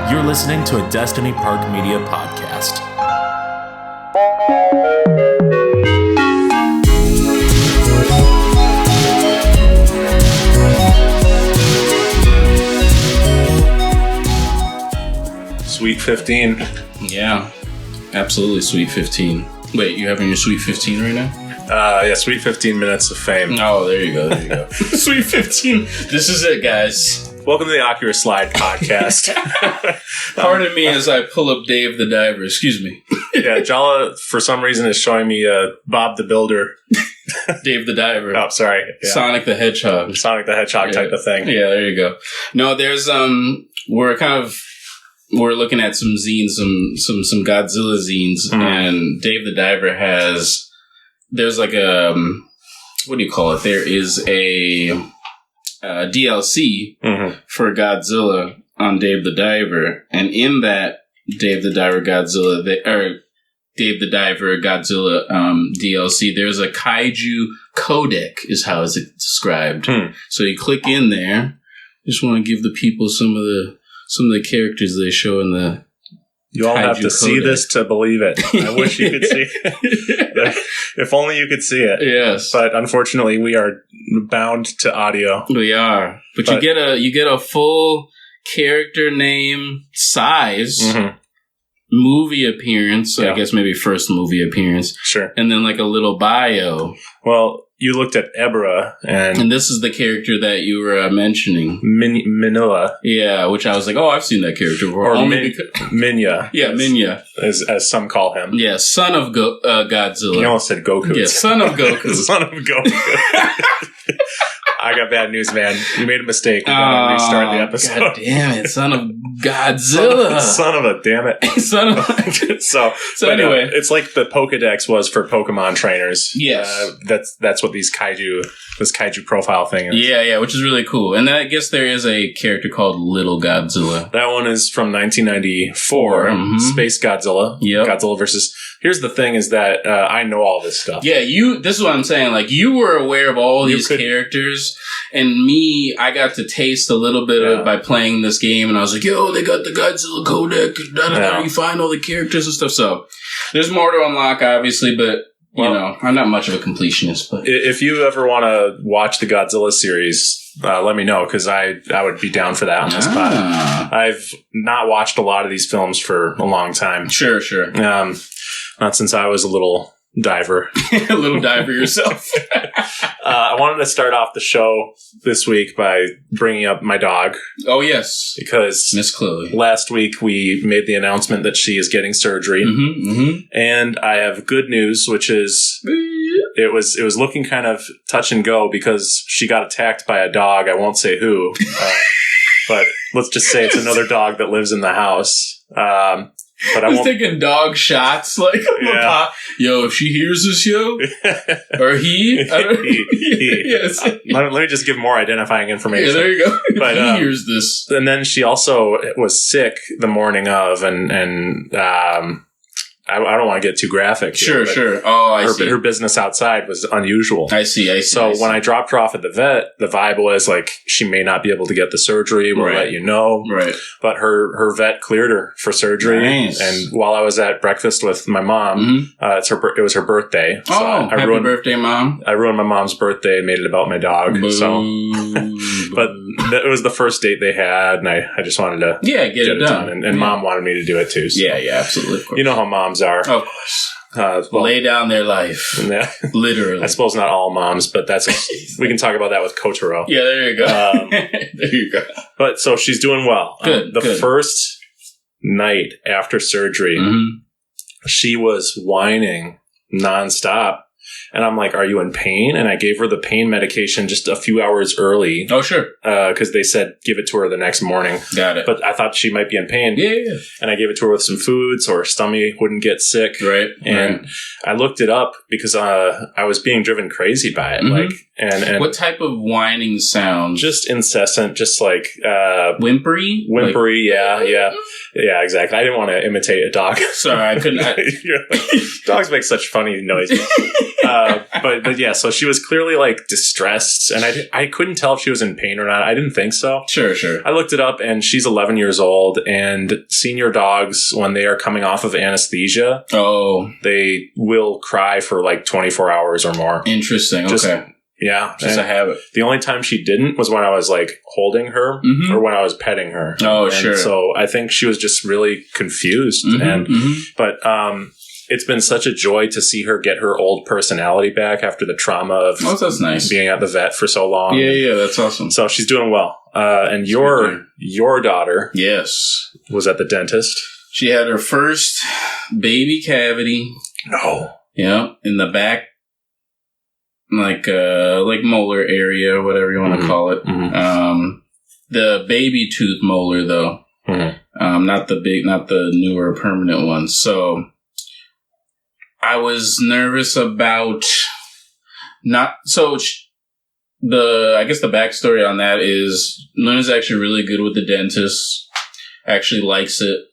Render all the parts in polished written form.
You're listening to a Destiny Park Media podcast. Sweet 15. Yeah, absolutely Sweet 15. Wait, you having your Sweet 15 right now? Yeah, Sweet 15 minutes of fame. Oh, there you go. Sweet 15. This is it, guys. Welcome to the Oculus Slide podcast. Pardon me as I pull up Dave the Diver. Excuse me. Yeah, Jallah, for some reason, is showing me Bob the Builder. Dave the Diver. Oh, sorry. Yeah. Sonic the Hedgehog. Sonic the Hedgehog type of thing. Yeah, there you go. No, there's, we're looking at some zines, some Godzilla zines, and Dave the Diver there's like a, what do you call it? There is a DLC for Godzilla on Dave the Diver, and in that Dave the Diver Godzilla DLC, there's a kaiju codec, is how it's described. So you click in there. Just want to give the people some of the characters they show in the. You all have to see this to believe it. I wish you could see it. If only you could see it. Yes. But unfortunately, we are bound to audio. We are. But you get a full character name, size, movie appearance, I guess maybe first movie appearance. Sure. And then like a little bio. Well, you looked at Ebra and this is the character that you were mentioning. Manila. Yeah, which I was like, oh, I've seen that character before. Or Minya. Yeah, Minya. As some call him. Yeah, son of Godzilla. You almost said Goku. Yeah, son of Goku. Son of Goku. I got bad news, man. You made a mistake. We gotta restart the episode. God damn it, son of Godzilla. Son of a damn it. So anyway. It's like the Pokedex was for Pokemon trainers. Yes. That's what this kaiju profile thing is. Yeah, which is really cool. And I guess there is a character called Little Godzilla. That one is from 1994. Space Godzilla. Yep. Godzilla versus... Here's the thing is that I know all this stuff. Yeah, this is what I'm saying. Like, you were aware of all these characters, and me, I got to taste a little bit of it by playing this game, and I was like, yo, they got the Godzilla codec, you find all the characters and stuff. So, there's more to unlock, obviously, but, I'm not much of a completionist. But if you ever want to watch the Godzilla series... let me know, because I would be down for that on this spot. I've not watched a lot of these films for a long time. Sure. Not since I was a little diver. A little diver yourself. I wanted to start off the show this week by bringing up my dog. Oh, yes. Because Miss Chloe. Last week we made the announcement that she is getting surgery. And I have good news, which is... It was looking kind of touch and go because she got attacked by a dog. I won't say who, but let's just say it's another dog that lives in the house. But I was taking dog shots, like, yo, if she hears this, or he. Yes. Let me just give more identifying information. Yeah, there you go. But he hears this, and then she also was sick the morning of, and I don't want to get too graphic. Sure. Oh, I see. Her business outside was unusual. I see. So when I dropped her off at the vet, the vibe was like, she may not be able to get the surgery. We'll let you know. Right. But her vet cleared her for surgery. Nice. And while I was at breakfast with my mom, it was her birthday. So happy birthday, Mom. I ruined my mom's birthday and made it about my dog. Boom. So, but it was the first date they had, and I just wanted to get it done. And Mom wanted me to do it too. So. Yeah, absolutely. Of course. You know how moms are. Of course. Lay down their life. Yeah. Literally. I suppose not all moms, but we can talk about that with Kotaro. Yeah, there you go. There you go. But so she's doing well. Good. The first night after surgery, she was whining nonstop. And I'm like, are you in pain? And I gave her the pain medication just a few hours early. Oh, sure. Because they said give it to her the next morning. Got it. But I thought she might be in pain. Yeah. And I gave it to her with some food so her stomach wouldn't get sick. Right. And I looked it up because I was being driven crazy by it. Like, And what type of whining sound? Just incessant, just like whimpery, yeah, exactly. I didn't want to imitate a dog. Sorry, I couldn't. Dogs make such funny noises. But yeah, so she was clearly like distressed, and I couldn't tell if she was in pain or not. I didn't think so. Sure. I looked it up, and she's 11 years old, and senior dogs, when they are coming off of anesthesia, they will cry for like 24 hours or more. Interesting. Okay. Yeah. Just a habit. The only time she didn't was when I was like holding her or when I was petting her. Oh, sure. So I think she was just really confused. But it's been such a joy to see her get her old personality back after the trauma of that's nice. Being at the vet for so long. Yeah, that's awesome. So she's doing well. And your daughter, yes, was at the dentist. She had her first baby cavity. No. Yeah, in the back, like molar area, whatever you want to call it. The baby tooth molar, though, not the newer permanent one. So I was nervous about I guess the backstory on that is Luna's actually really good with the dentist. Actually likes it.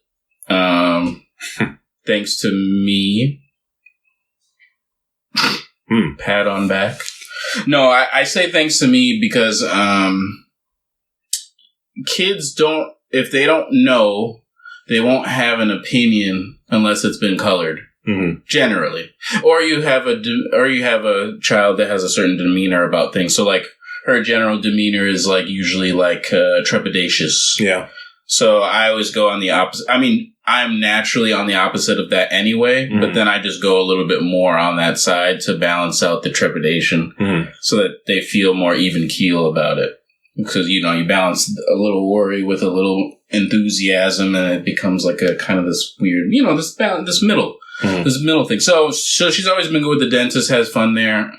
Thanks to me. Pat on back. No, I say thanks to me because kids if they don't know, they won't have an opinion unless it's been colored. Generally, or you have a child that has a certain demeanor about things. So like her general demeanor is like usually like trepidatious. Yeah. So I always go on the opposite. I mean, I'm naturally on the opposite of that anyway, but then I just go a little bit more on that side to balance out the trepidation so that they feel more even keel about it. Because, you balance a little worry with a little enthusiasm and it becomes like a kind of this weird, this middle thing. So she's always been good with the dentist, has fun there.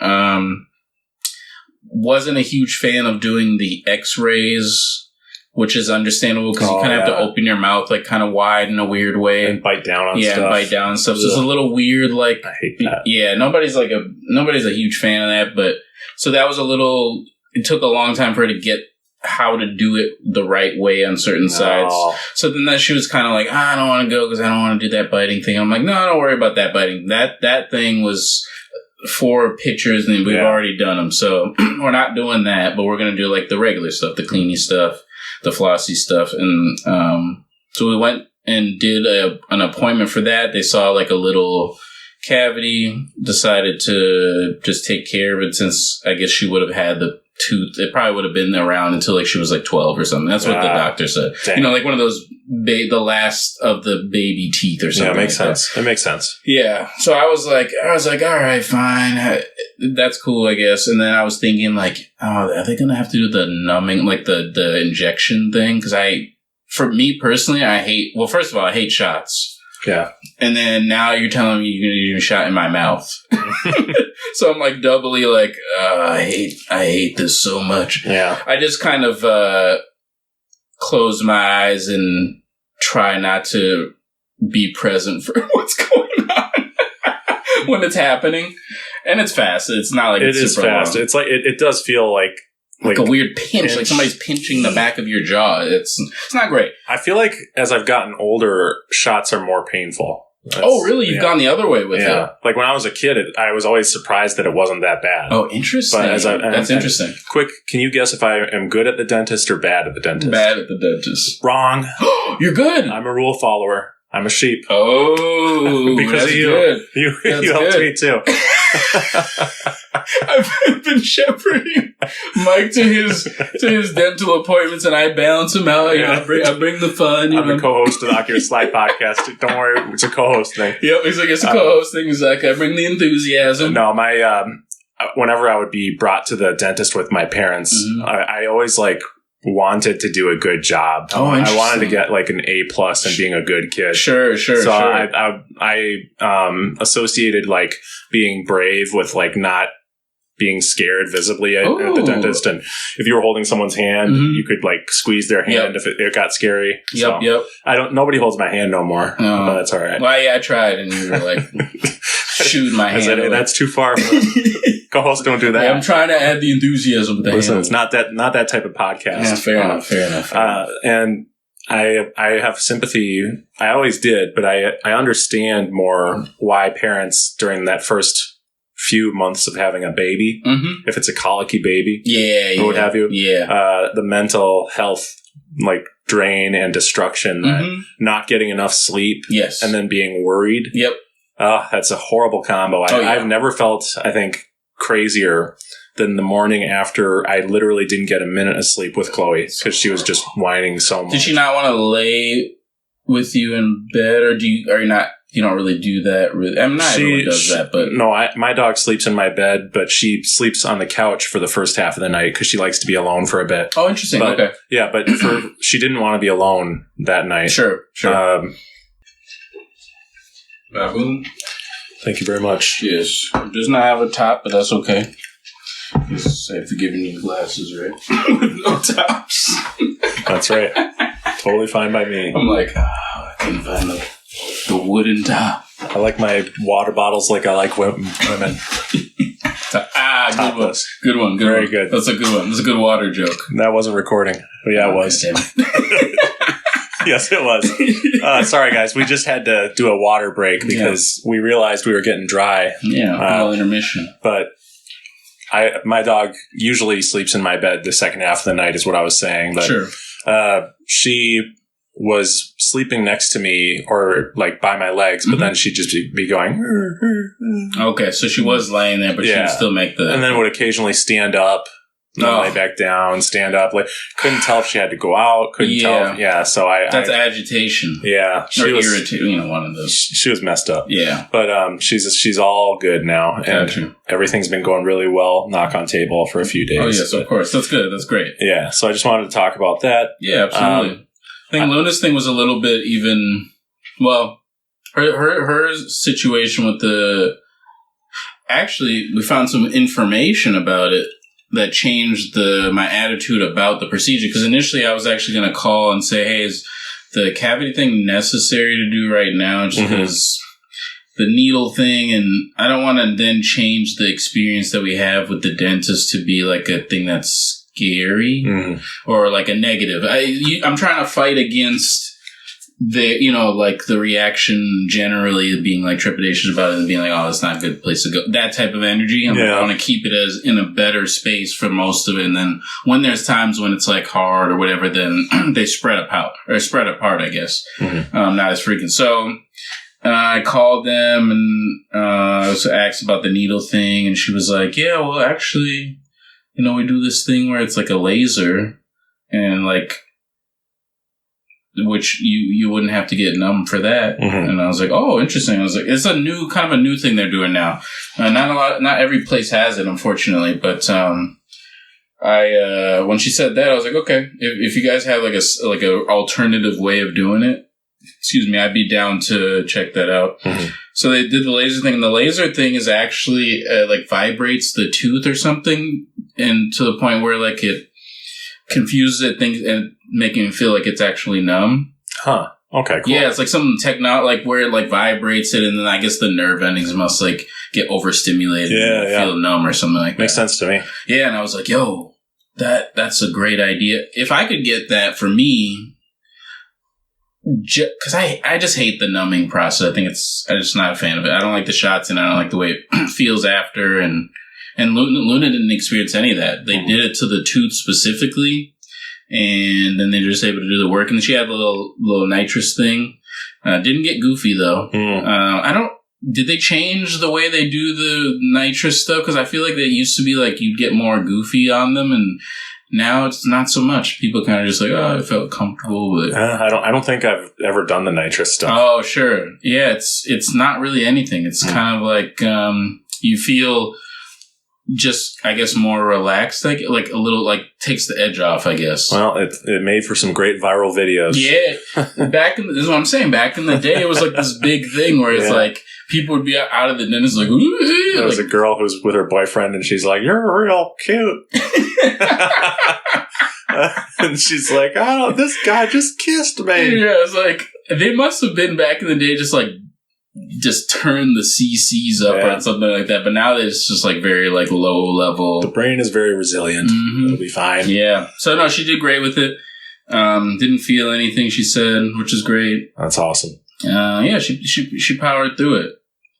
Wasn't a huge fan of doing the x-rays, which is understandable because you kind of have to open your mouth like kind of wide in a weird way. And bite down on stuff. Yeah, bite down on stuff. So it's a little weird. Like, I hate that. Yeah, nobody's a huge fan of that. But so that was it took a long time for her to get how to do it the right way on certain sides. So then she was kind of like, I don't want to go because I don't want to do that biting thing. I'm like, no, don't worry about that biting. That thing was 4 pictures and we've already done them. So we're not doing that, but we're going to do like the regular stuff, the cleany stuff, the flossy stuff. And so we went and did an appointment for that. They saw like a little cavity, decided to just take care of it since I guess she would have had the tooth. It probably would have been around until like she was like 12 or something. That's what the doctor said. Dang. Like one of those the last of the baby teeth or something. Yeah, it makes sense. It makes sense. Yeah. So I was like, all right, fine. That's cool, I guess. And then I was thinking like, are they going to have to do the numbing, like the injection thing? Because for me personally, first of all, I hate shots. Yeah. And then now you're telling me you're going to do a shot in my mouth. So I'm like doubly like, I hate this so much. Yeah. I just kind of close my eyes and try not to be present for what's going on when it's happening. And it's fast. It's not like it's super fast. It's like it does feel like a weird pinch, like somebody's pinching the back of your jaw. It's not great. I feel like as I've gotten older, shots are more painful. Really? You've gone the other way with it? Like when I was a kid, I was always surprised that it wasn't that bad. Oh, interesting. But that's interesting. Quick, can you guess if I am good at the dentist or bad at the dentist? Bad at the dentist. Wrong. You're good. I'm a rule follower. I'm a sheep. Oh, because of you. Good. You helped me too. I've been shepherding Mike to his dental appointments, and I balance him out. I bring the fun. I'm the co-host of the Ocular Slide podcast. Don't worry, it's a co-host thing. Yep, it's a co-host thing. He's like, I bring the enthusiasm. No, my whenever I would be brought to the dentist with my parents, I always wanted to do a good job. I wanted to get like an A+ and being a good kid. Sure. So I associated like being brave with like not being scared visibly at the dentist, and if you were holding someone's hand, you could like squeeze their hand if it got scary. Yep. Nobody holds my hand no more, but that's all right. Well, yeah, I tried, and you were like shooting my hand. That's too far. Co-hosts don't do that. Yeah, I'm trying to add the enthusiasm with the Listen, handle. it's not that type of podcast. Yeah, fair enough. And I have sympathy. I always did, but I understand more why parents during that first few months of having a baby, if it's a colicky baby, or what have you, the mental health like drain and destruction, not getting enough sleep, and then being worried. That's a horrible combo. I've never felt, I think, crazier than the morning after I literally didn't get a minute of sleep with Chloe because she was just whining so much. Did she not want to lay with you in bed, or you don't really do that? Really, I mean, not everyone does that, but no, my dog sleeps in my bed, but she sleeps on the couch for the first half of the night because she likes to be alone for a bit. Oh, interesting. But, okay, yeah, but she didn't want to be alone that night. Sure. Baboon. Thank you very much. Yes, it does not have a top, but that's okay. Yes, I have to give you glasses, right? With no tops. That's right. Totally fine by me. I'm like, I couldn't find the wooden top. I like my water bottles like I like women. Good one. Very good. That's a good one. That's a good water joke. That wasn't recording. Oh, yeah, it was. Yes, it was. Sorry, guys. We just had to do a water break because we realized we were getting dry. Yeah, intermission. But my dog usually sleeps in my bed the second half of the night is what I was saying. But she was sleeping next to me or like by my legs, but then she'd just be going. Okay, so she was laying there, but she would still make the... And then would occasionally stand up, lay back down, stand up. Like, couldn't tell if she had to go out, couldn't tell. So That's agitation. Yeah. Or irritating, one of those. She was messed up. Yeah. But she's all good now. And everything's been going really well, knock on table, for a few days. Oh, yes, of course. That's good. That's great. Yeah. So I just wanted to talk about that. Yeah, absolutely. I think Luna's thing was a little bit even... Well, her situation with the... Actually, we found some information about it that changed my attitude about the procedure. Because initially I was actually going to call and say, hey, is the cavity thing necessary to do right now? Just because the needle thing, and I don't want to then change the experience that we have with the dentist to be like a thing that's scary or like a negative. I'm trying to fight against the reaction generally being like trepidation about it and being like, oh, it's not a good place to go. That type of energy. I want to keep it as in a better space for most of it. And then when there's times when it's like hard or whatever, then they spread apart, I guess. Not as frequent. So I called them and I was asked about the needle thing. And she was like, yeah, well, actually, we do this thing where it's like a laser and like, which you wouldn't have to get numb for that. And I was like, oh, interesting. I was like, it's a new thing they're doing now. Not every place has it, unfortunately, but, when she said that, I was like, okay, if you guys have like a alternative way of doing it, I'd be down to check that out. So they did the laser thing, and the laser thing is actually like vibrates the tooth or something, and to the point where like it confuses it, and making it feel like it's actually numb. Huh. Okay, cool. Yeah, it's like some like where it like vibrates it, and then I guess the nerve endings must like get overstimulated and feel numb or something like that. Makes sense to me. Yeah, and I was like, yo, that's a great idea. If I could get that for me, because I just hate the numbing process. I'm just not a fan of it. I don't like the shots, and I don't like the way it feels after. And Luna didn't experience any of that. They did it to the tooth specifically, and then they were just able to do the work. And she had a little nitrous thing. Didn't get goofy though. Did they change the way they do the nitrous stuff? Because I feel like they used to be like you'd get more goofy on them, and now it's not so much. People kind of just like, oh, I felt comfortable with it. I don't think I've ever done the nitrous stuff. Oh, sure. Yeah, it's not really anything. It's kind of like you feel just, I guess, more relaxed. Like a little, like takes the edge off, I guess. Well, it made for some great viral videos. Yeah. This is what I'm saying. Back in the day, it was like this big thing where it's like people would be out of the dentist like, ooh. There was a girl who was with her boyfriend, and she's like, "You're real cute." And she's like, "Oh, this guy just kissed me." Yeah, it's like they must have been back in the day, just like just turn the CCs up or something like that. But now it's just like very like low level. The brain is very resilient. It'll be fine. Yeah. So no, she did great with it. Didn't feel anything she said, which is great. That's awesome. Yeah, she powered through it.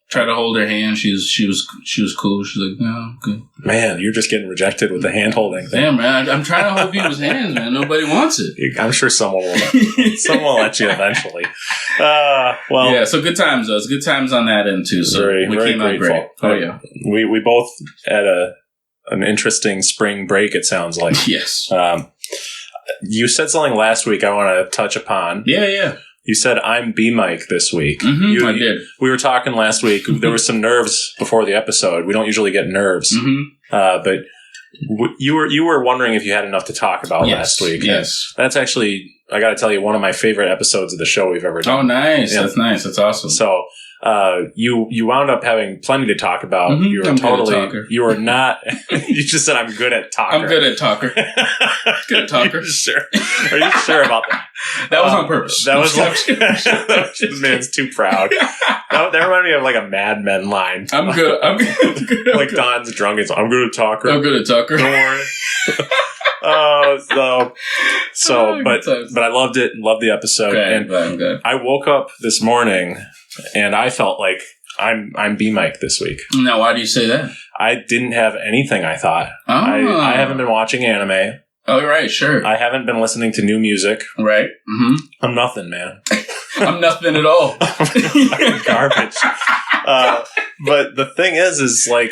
Tried to hold her hand. She was cool. She's like, no, good. Man, you're just getting rejected with the hand holding thing. Damn, man, I'm trying to hold people's hands, man. Nobody wants it. I'm sure someone will. Someone will let you eventually. Well, yeah. So good times, though. It's good times on that end too. So we came out great. Oh yeah. We both had an interesting spring break. It sounds like. Yes. You said something last week I want to touch upon. Yeah. You said I'm B-Mike this week. I did. We were talking last week. There were some nerves before the episode. We don't usually get nerves. But you were wondering if you had enough to talk about last week. Yes. That's actually, I got to tell you, one of my favorite episodes of the show we've ever done. Oh, nice. Yeah. That's nice. That's awesome. So you wound up having plenty to talk about. You were you were not, you just said I'm good at talker. I'm good at talker. Good at talker. Are you sure about that? That was on purpose. That was this man's too proud. That reminded me of like a Mad Men line. I'm good. Like Don's drunk. I'm good at talker. I'm good at talker. Don't worry. But I loved it. Loved the episode. Okay, and I'm good. I woke up this morning and I felt like I'm B-Mike this week. Now, why do you say that? I didn't have anything. I thought I haven't been watching anime. Oh, right, sure. I haven't been listening to new music. Right. Mm-hmm. I'm nothing, man. I'm nothing at all. I'm garbage. But the thing is like,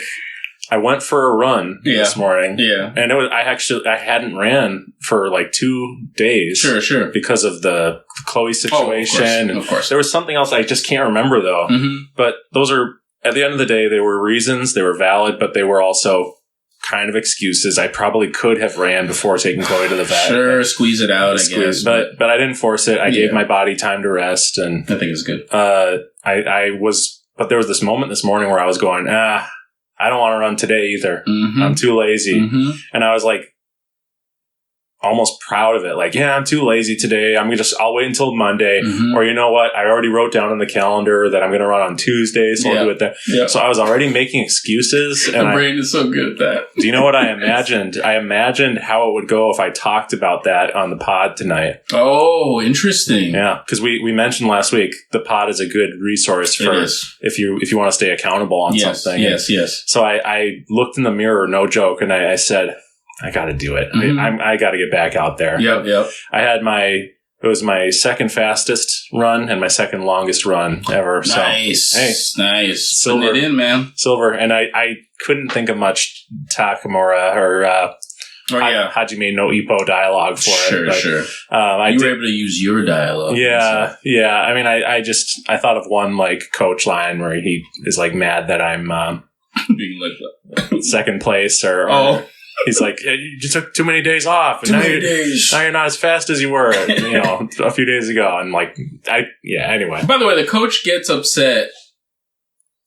I went for a run this morning. Yeah. And I hadn't ran for like 2 days. Sure. Because of the Chloe situation. Of course. There was something else I just can't remember though. But those are, at the end of the day, they were reasons, they were valid, but they were also kind of excuses. I probably could have ran before taking Chloe to the vet. Sure, squeeze it out, I guess. But I didn't force it. I gave my body time to rest, and I think it's good. But there was this moment this morning where I was going, I don't want to run today either. I'm too lazy. And I was like, almost proud of it. Like, yeah, I'm too lazy today. I'll wait until Monday. Or you know what? I already wrote down on the calendar that I'm going to run on Tuesday, so I'll do it then. Yeah. So I was already making excuses. And my brain is so good at that. Do you know what I imagined? I imagined how it would go if I talked about that on the pod tonight. Oh, interesting. Yeah, because we mentioned last week the pod is a good resource for if you want to stay accountable on something. Yes. So I looked in the mirror, no joke, and I said, I got to do it. I got to get back out there. Yep. I had it was my second fastest run and my second longest run ever. Nice. So, nice. Silver. Putting it in, man. Silver. And I couldn't think of much Takamura or Hajime no Ippo dialogue for it. Sure. You were able to use your dialogue. Yeah. I mean, I thought of one like coach line where he is like mad that I'm being like second place or he's like, you just took too many days off, and now you're not as fast as you were, a few days ago. And like, anyway. By the way, the coach gets upset.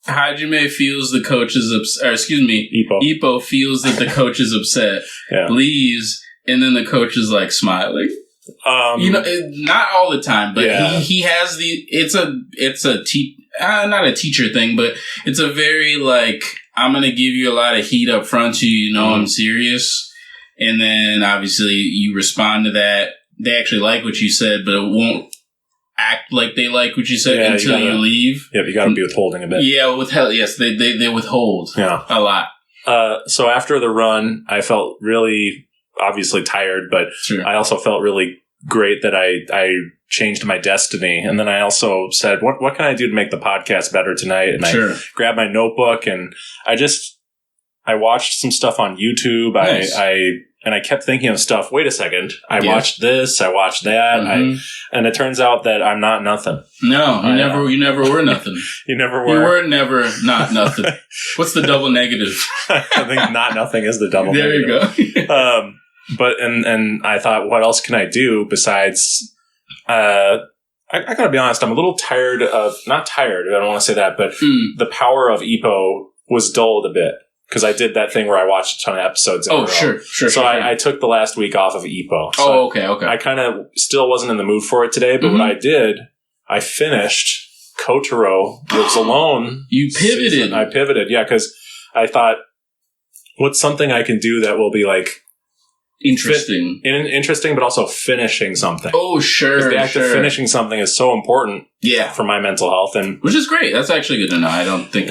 Hajime feels the coach is upset, or excuse me, Ippo feels that the coach is upset, leaves, and then the coach is like smiling. Not all the time, but he has it's not a teacher thing, but it's a very like, I'm going to give you a lot of heat up front so you know I'm serious. And then obviously you respond to that. They actually like what you said, but it won't act like they like what you said until you leave. Yeah, you got to be withholding a bit. Yeah, they withhold a lot. So after the run, I felt really obviously tired, but I also felt really great that I changed my destiny. And then I also said, what can I do to make the podcast better tonight? And I grabbed my notebook and I watched some stuff on YouTube. Nice. I kept thinking of stuff. Wait a second. I watched this. I watched that. And it turns out that I'm not nothing. No, you never were nothing. You never were. You were never not nothing. What's the double negative? I think not nothing is the double negative. There you go. But I thought, what else can I do besides? I gotta be honest. I'm a little tired of not tired. I don't want to say that, but the power of Ippo was dulled a bit because I did that thing where I watched a ton of episodes. Sure. So I took the last week off of Ippo. So okay. I kind of still wasn't in the mood for it today, but what I did, I finished Kotaro Lives Alone. You pivoted. Season. I pivoted, yeah, because I thought, what's something I can do that will be like interesting, interesting, but also finishing something. Oh, sure. The act of finishing something is so important. Yeah. For my mental health, and which is great. That's actually good to know. I don't think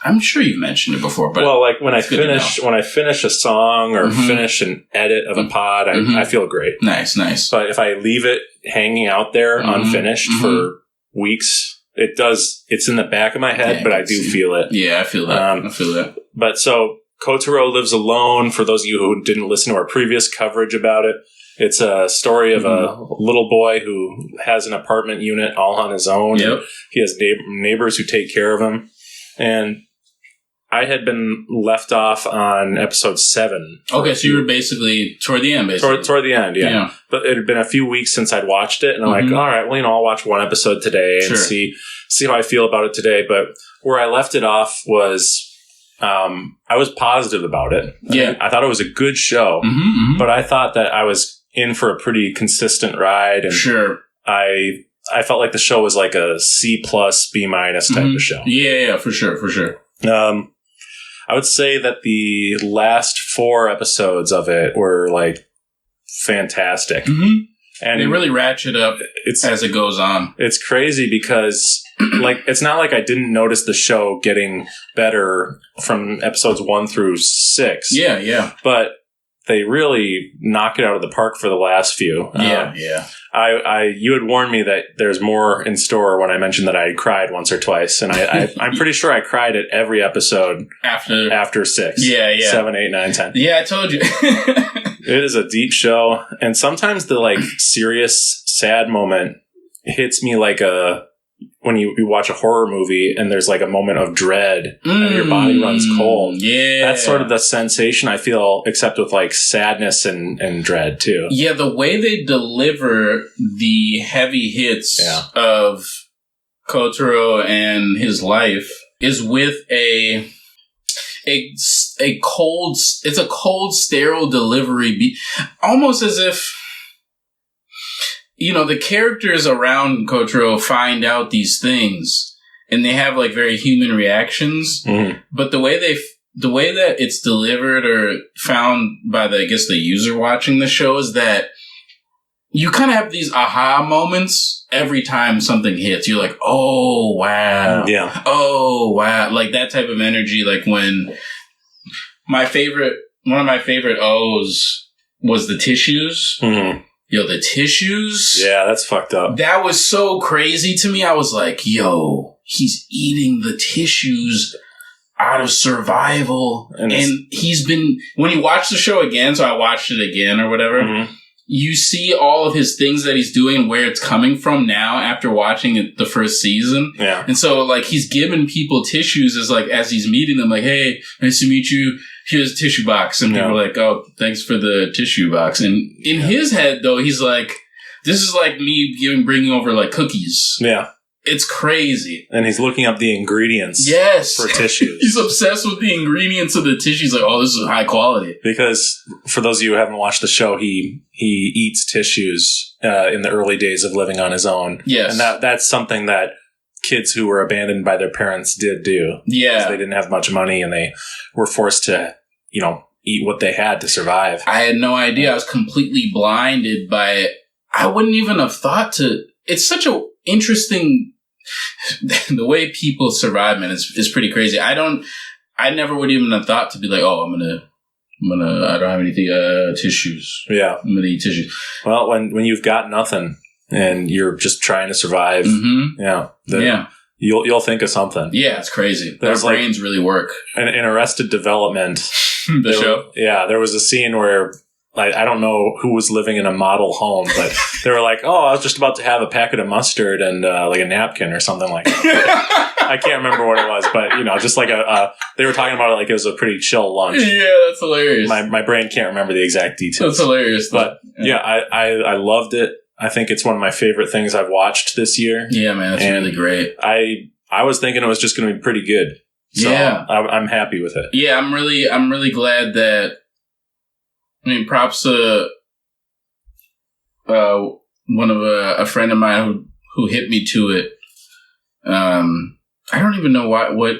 I'm sure you've mentioned it before, but well, like when I finish a song or finish an edit of a pod, I feel great. Nice. But if I leave it hanging out there unfinished for weeks, it's in the back of my head, but I do feel it. Yeah, I feel that. But so Kotaro Lives Alone, for those of you who didn't listen to our previous coverage about it, it's a story of a little boy who has an apartment unit all on his own. Yep. He has neighbors who take care of him. And I had been left off on episode 7. Okay, so you were basically toward the end, basically. Toward the end, yeah. But it had been a few weeks since I'd watched it, and I'm like, all right, well, I'll watch one episode today and see how I feel about it today. But where I left it off was I was positive about it. Yeah. I thought it was a good show, but I thought that I was in for a pretty consistent ride. And I felt like the show was like a C+, B- type of show. Yeah, for sure. I would say that the last 4 episodes of it were like fantastic. And they really ratchet up as it goes on. It's crazy because like it's not like I didn't notice the show getting better from episodes 1 through 6. Yeah. But they really knock it out of the park for the last few. Yeah. You had warned me that there's more in store when I mentioned that I had cried once or twice, and I'm pretty sure I cried at every episode after 6. Yeah. 7, 8, 9, 10. Yeah, I told you. It is a deep show, and sometimes the like serious, sad moment hits me like when you watch a horror movie and there's like a moment of dread and your body runs cold. Yeah. That's sort of the sensation I feel, except with like sadness and dread too. Yeah, the way they deliver the heavy hits of Kotaro and his life is with a cold, it's a cold, sterile delivery, almost as if, the characters around Kotaro find out these things and they have like very human reactions, but the way that it's delivered or found by the user watching the show is that you kind of have these aha moments every time something hits. You're like, oh, wow. Yeah. Oh, wow. Like that type of energy. Like when one of my favorite O's was the tissues. Yo, the tissues. Yeah, that's fucked up. That was so crazy to me. I was like, yo, he's eating the tissues out of survival. And he's been, when you watch the show again, so I watched it again or whatever, you see all of his things that he's doing, where it's coming from now after watching it the first season. Yeah. And so like he's giving people tissues as he's meeting them, like, hey, nice to meet you. Here's a tissue box. And people are like, oh, thanks for the tissue box. And in his head, though, he's like, this is like me bringing over like cookies. Yeah. It's crazy. And he's looking up the ingredients for tissues. He's obsessed with the ingredients of the tissues. Like, oh, this is high quality. Because for those of you who haven't watched the show, he eats tissues in the early days of living on his own. Yes. And that's something that kids who were abandoned by their parents did do. Yeah. They didn't have much money and they were forced to, eat what they had to survive. I had no idea. I was completely blinded by it. I wouldn't even have thought to... It's such a interesting... the way people survive, man, is pretty crazy. I never would even have thought to be like, oh, I don't have anything, tissues. Yeah. I'm gonna eat tissues. Well, when you've got nothing and you're just trying to survive, you'll think of something. Yeah, it's crazy. Their brains really work. In Arrested Development, show? Yeah, there was a scene where I don't know who was living in a model home, but they were like, oh, I was just about to have a packet of mustard and like a napkin or something like that. I can't remember what it was, but just like they were talking about it like it was a pretty chill lunch. Yeah, that's hilarious. My brain can't remember the exact details. That's hilarious. But I loved it. I think it's one of my favorite things I've watched this year. Yeah, man, that's really great. I was thinking it was just going to be pretty good. So I'm happy with it. Yeah, I'm really glad that. I mean, props to one of a friend of mine who hit me to it. I don't even know what we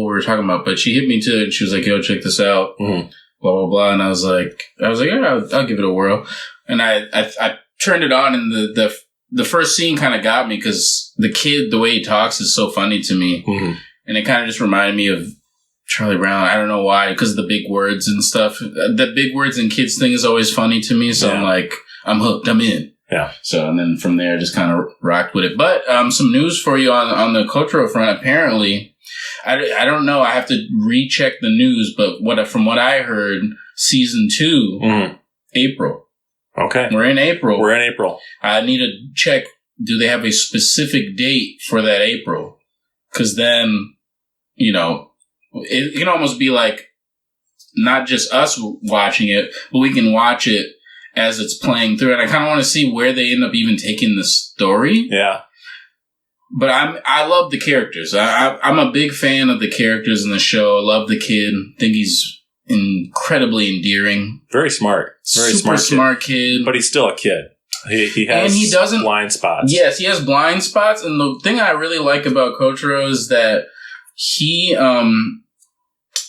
were talking about, but she hit me too, and she was like, "Yo, check this out." Mm-hmm. Blah blah blah, and I was like, "Yeah, I'll give it a whirl." And I turned it on, and the first scene kind of got me because the kid, the way he talks, is so funny to me, and it kind of just reminded me of Charlie Brown. I don't know why, because of the big words and stuff. The big words and kids thing is always funny to me, so I'm like, I'm hooked, I'm in. Yeah. So, and then from there, just kind of rocked with it. But some news for you on the Kotaro front. Apparently, I don't know. I have to recheck the news, but from what I heard, season 2, April. Okay. We're in April. I need to check. Do they have a specific date for that April? Because then, it can almost be like not just us watching it, but we can watch it as it's playing through, and I kind of want to see where they end up even taking the story. Yeah. But I love the characters. I'm a big fan of the characters in the show. I love the kid. Think he's incredibly endearing. Very smart. Super smart kid. But he's still a kid. He has blind spots. Yes, he has blind spots. And the thing I really like about Kotaro is that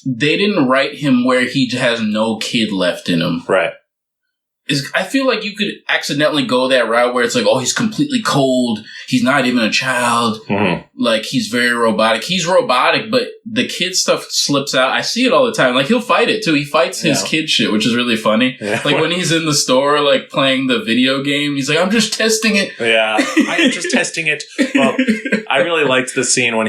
they didn't write him where he has no kid left in him. Right. I feel like you could accidentally go that route where it's like, oh, he's completely cold. He's not even a child. Like, he's very robotic. He's robotic, but the kid stuff slips out. I see it all the time. Like, he'll fight it, too. He fights his kid shit, which is really funny. Yeah. Like, when he's in the store, like, playing the video game, he's like, I'm just testing it. Yeah, I am just testing it. Well, I really liked the scene when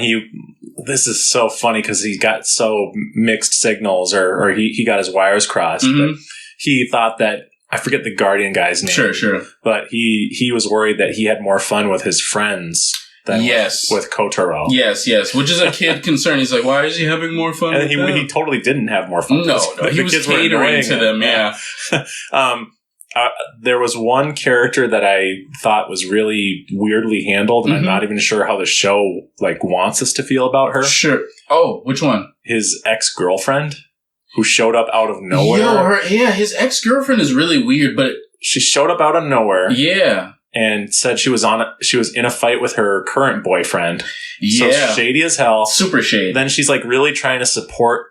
this is so funny because he got so mixed signals or he got his wires crossed. But he thought that, I forget the Guardian guy's name. Sure. But he was worried that he had more fun with his friends than with Kotaro. Yes. Which is a kid concern. He's like, why is he having more fun with them? He totally didn't have more fun. No, he was catering to them, yeah. There was one character that I thought was really weirdly handled, and I'm not even sure how the show wants us to feel about her. Sure. Oh, which one? His ex-girlfriend. Who showed up out of nowhere. His ex-girlfriend is really weird, but... She showed up out of nowhere. Yeah. And said she was in a fight with her current boyfriend. Yeah. So shady as hell. Super shady. Then she's really trying to support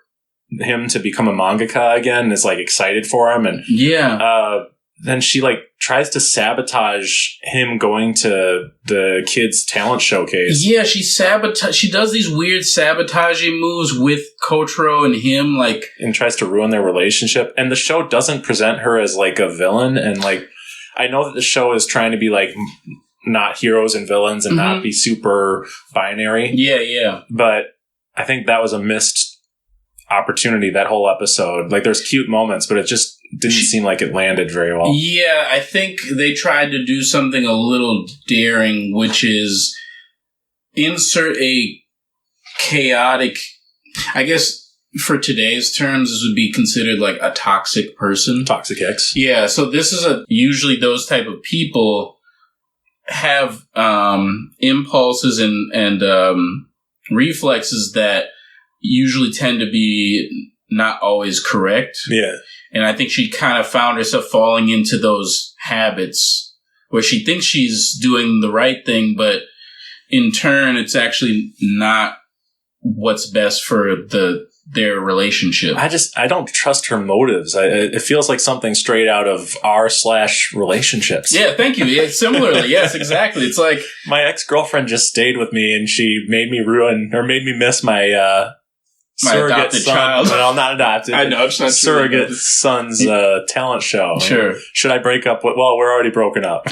him to become a mangaka again and is excited for him. And then she tries to sabotage him going to the kids' talent showcase. Yeah, she does these weird sabotaging moves with Kotaro and him, and tries to ruin their relationship. And the show doesn't present her as a villain. And I know that the show is trying to be not heroes and villains and not be super binary. Yeah. But I think that was a missed opportunity, that whole episode. There's cute moments, but it just didn't seem like it landed very well. Yeah, I think they tried to do something a little daring, which is insert a chaotic, I guess for today's terms, this would be considered a toxic person. Toxic X. Yeah, so this is usually those type of people have impulses and reflexes that usually tend to be not always correct. Yeah. And I think she kind of found herself falling into those habits where she thinks she's doing the right thing, but in turn, it's actually not what's best for their relationship. I don't trust her motives. It feels like something straight out of r/relationships. Yeah, thank you. Yeah, similarly, yes, exactly. It's like my ex-girlfriend just stayed with me and she made me miss my surrogate adopted son. child. Well, not adopted. I know, it's not surrogate son's talent show. Sure. Should I break up with? Well, we're already broken up.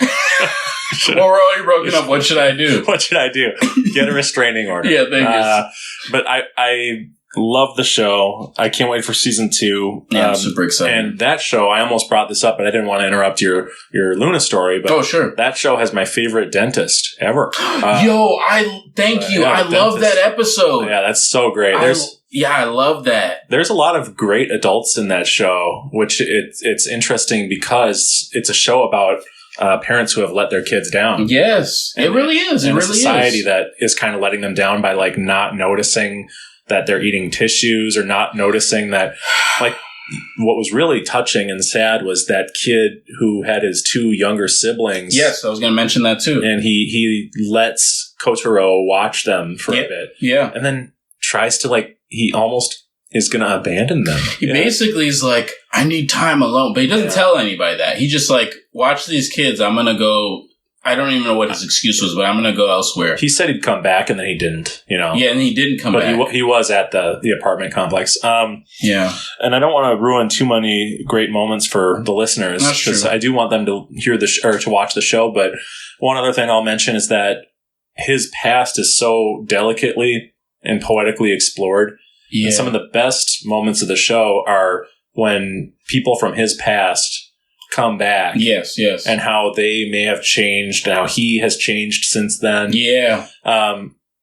Well, we're already broken up. What should I do? What should I do? Get a restraining order. Yeah, thank you. But I love the show. I can't wait for season 2. Yeah, I'm super excited. And that show, I almost brought this up, but I didn't want to interrupt your Luna story. But sure. That show has my favorite dentist ever. Thank you. I love that episode. Yeah, that's so great. I love that. There's a lot of great adults in that show, which it's interesting because it's a show about parents who have let their kids down. Yes, it really is. It really is. A society that is kind of letting them down by not noticing that they're eating tissues or not noticing that what was really touching and sad was that kid who had his two younger siblings. Yes, I was going to mention that too. And he lets Kotaro watch them for a bit. Yeah. And then tries to, he almost is going to abandon them. He basically is like, I need time alone. But he doesn't tell anybody that. He just watch these kids. I'm going to go. I don't even know what his excuse was, but I'm going to go elsewhere. He said he'd come back, and then he didn't, Yeah, and he didn't come back. But he was at the apartment complex. Yeah. And I don't want to ruin too many great moments for the listeners, because I do want them to hear or to watch the show. But one other thing I'll mention is that his past is so delicately and poetically explored. Yeah. And some of the best moments of the show are when people from his past come back. Yes. And how they may have changed, and how he has changed since then. Yeah.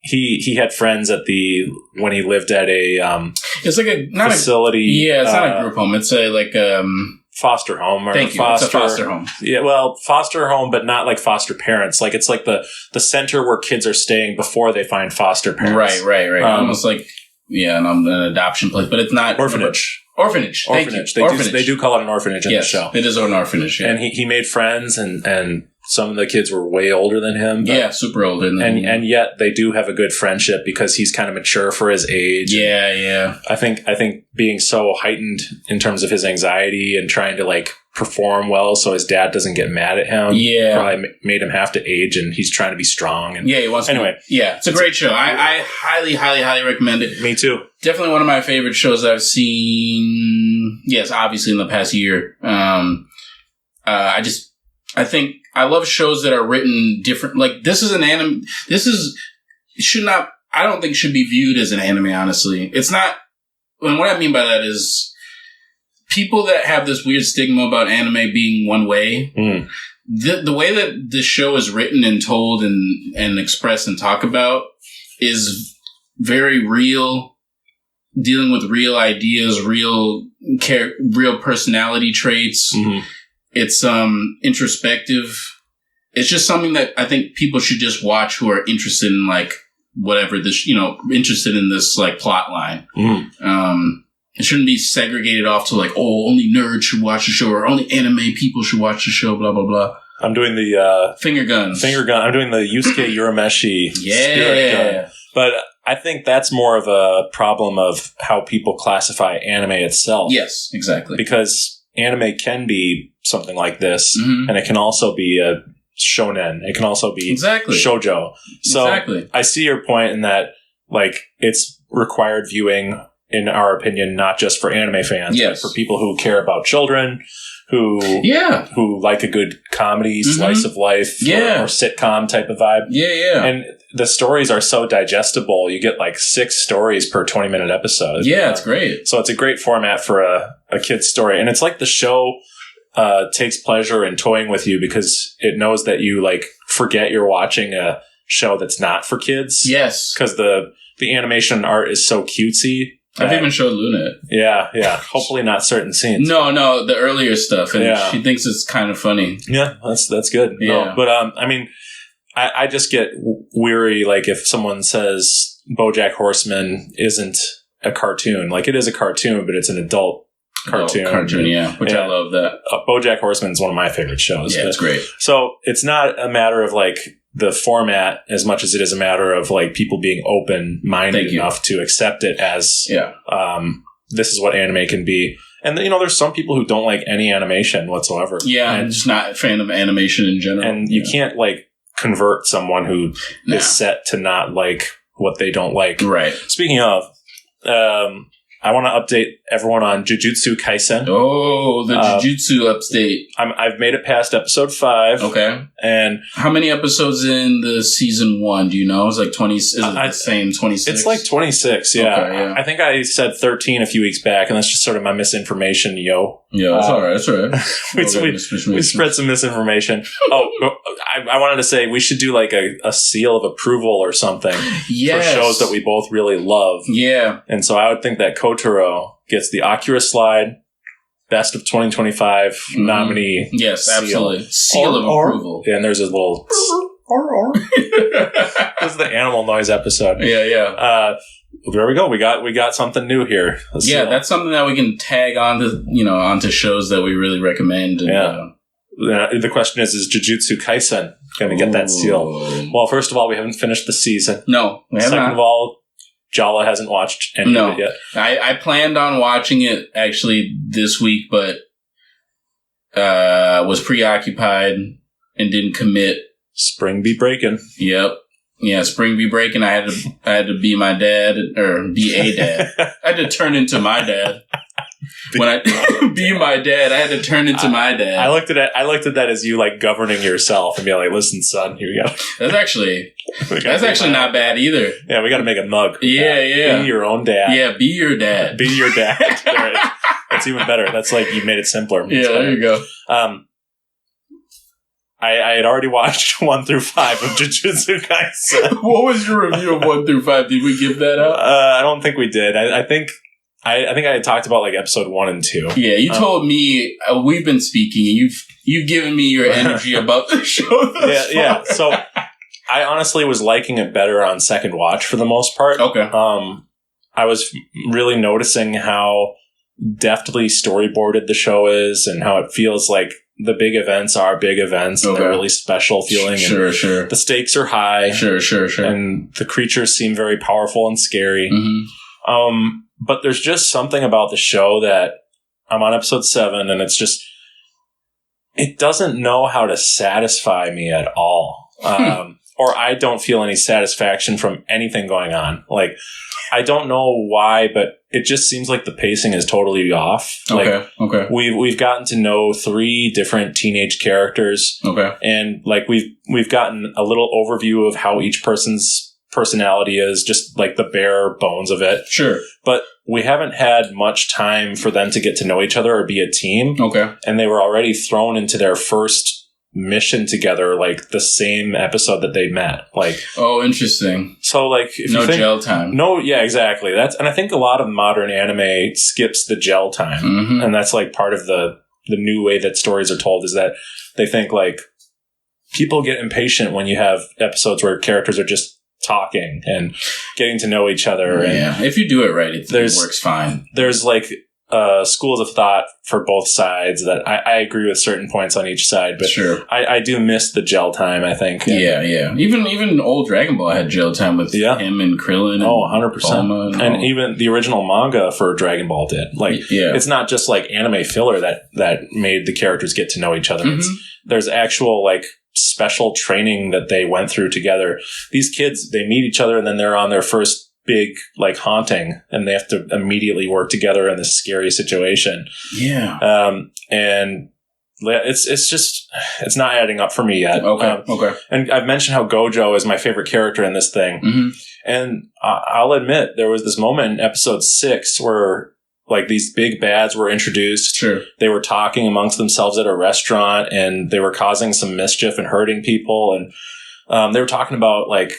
He had friends when he lived at a it's like a not facility. It's not a group home. It's a foster home. Thank you. It's a foster home. Yeah, well, foster home, but not like foster parents. It's like the center where kids are staying before they find foster parents. Right. Almost like an adoption place, but it's not orphanage. Orphanage. Thank you. They do call it an orphanage in the show. It is an orphanage. Yeah. And he made friends, and some of the kids were way older than him. Super older than him. And yet they do have a good friendship because he's kind of mature for his age. Yeah. I think being so heightened in terms of his anxiety and trying to perform well so his dad doesn't get mad at him. Yeah. Probably made him have to age, and he's trying to be strong. And he wants anyway. It's a great show. I highly, highly, highly recommend it. Me too. Definitely one of my favorite shows that I've seen. Yes, obviously in the past year. I think I love shows that are written different. This is an anime. I don't think should be viewed as an anime, honestly. It's not. And what I mean by that is people that have this weird stigma about anime being one way. The way that this show is written and told and expressed and talked about is very real, dealing with real ideas, real personality traits. Mm-hmm. It's introspective. It's just something that I think people should just watch who are interested in whatever this, interested in this plot line. It shouldn't be segregated off to only nerds should watch the show, or only anime people should watch the show, blah, blah, blah. I'm doing the finger gun. I'm doing the Yusuke Urameshi spirit gun. But I think that's more of a problem of how people classify anime itself. Yes, exactly. Because anime can be something like this, and it can also be a shonen. It can also be shoujo. So I see your point in that, it's required viewing, in our opinion, not just for anime fans, but for people who care about children, who like a good comedy, slice of life, or sitcom type of vibe. Yeah. And the stories are so digestible. You get 6 stories per 20-minute episode. Yeah, it's great. So it's a great format for a kid's story. And it's the show takes pleasure in toying with you because it knows that you forget you're watching a show that's not for kids. Yes. Because the animation art is so cutesy. I've even showed Luna it. Yeah. Hopefully not certain scenes. No, the earlier stuff. And she thinks it's kind of funny. Yeah, that's good. Yeah. No, but, I just get weary, if someone says BoJack Horseman isn't a cartoon. It is a cartoon, but it's an adult cartoon. Which I love that. BoJack Horseman is one of my favorite shows. Yeah, it's great. So it's not a matter of, the format as much as it is a matter of people being open-minded enough to accept it as this is what anime can be. And there's some people who don't like any animation whatsoever. Yeah, and just not a fan of animation in general. And you can't convert someone who is set to not like what they don't like. Right. Speaking of, I want to update everyone on Jujutsu Kaisen. Oh, the Jujutsu update. I've made it past episode 5. Okay. And how many episodes in the season 1? Do you know? It's 20. Is it the same 26? It's 26. Yeah. Okay, yeah. I think I said 13 a few weeks back, and that's just sort of my misinformation. Yeah, that's all right. That's all right. we spread some misinformation. I wanted to say we should do a seal of approval or something for shows that we both really love. Yeah. And so I would think that Kotaro gets the Oculus Slide Best of 2025 nominee. Yes, seal. Absolutely. Seal of approval. And there's a little... This is the animal noise episode. Yeah. there we go. We got something new here. That's something that we can tag onto shows that we really recommend. And, the question is Jujutsu Kaisen going to get that seal? Well, first of all, we haven't finished the season. No, we have not. Second of all, Jallah hasn't watched any of it yet. I planned on watching it actually this week, but was preoccupied and didn't commit. Spring be breaking. Yep. Yeah, spring be breaking. I had to be my dad, or be a dad. I had to turn into my dad. When I be my dad, I had to turn into my dad. I looked at that as you like governing yourself and be like, "Listen, son, here you go." That's actually not bad either. Yeah, we got to make a mug. Yeah. Be your own dad. Yeah, be your dad. Be your dad. Right. That's even better. That's like you made it simpler. Yeah, there you go. I had already watched 1 through 5 of Jujutsu Kaisen. What was your review of 1 through 5? Did we give that out? I don't think we did. I think I had talked about like episode 1 and 2. Yeah, you told me we've been speaking, and you've given me your energy about the show. Yeah. So I honestly was liking it better on second watch for the most part. Okay. I was really noticing how deftly storyboarded the show is, and how it feels like the big events are big events, and they're really special feeling. Sure. The stakes are high. Sure. And the creatures seem very powerful and scary. Mm-hmm. But there's just something about the show that I'm on episode 7, and it's just, it doesn't know how to satisfy me at all. Or I don't feel any satisfaction from anything going on. Like, I don't know why, but it just seems like the pacing is totally off. Okay. We've gotten to know 3 different teenage characters. Okay. And like we've gotten a little overview of how each person's personality is, just like the bare bones of it. Sure. But we haven't had much time for them to get to know each other or be a team. Okay. And they were already thrown into their first mission together, like the same episode that they met. Like, oh, interesting. So like, if no you think, gel time. No, yeah, exactly. And I think a lot of modern anime skips the gel time, and that's like part of the new way that stories are told, is that they think like people get impatient when you have episodes where characters are just talking and getting to know each other. Yeah, and if you do it right, it works fine. There's like schools of thought for both sides that I agree with certain points on each side, but sure. I do miss the gel time, I think. Yeah. Even old Dragon Ball had gel time with him and Krillin. And 100%. And even the original manga for Dragon Ball did. Like, it's not just like anime filler that made the characters get to know each other. Mm-hmm. There's actual like special training that they went through together. These kids, they meet each other and then they're on their first big like haunting, and they have to immediately work together in this scary situation. And it's not adding up for me yet. Okay. And I've mentioned how Gojo is my favorite character in this thing, and I'll admit there was this moment in episode 6 where like these big bads were introduced. Sure. They were talking amongst themselves at a restaurant, and they were causing some mischief and hurting people, and they were talking about like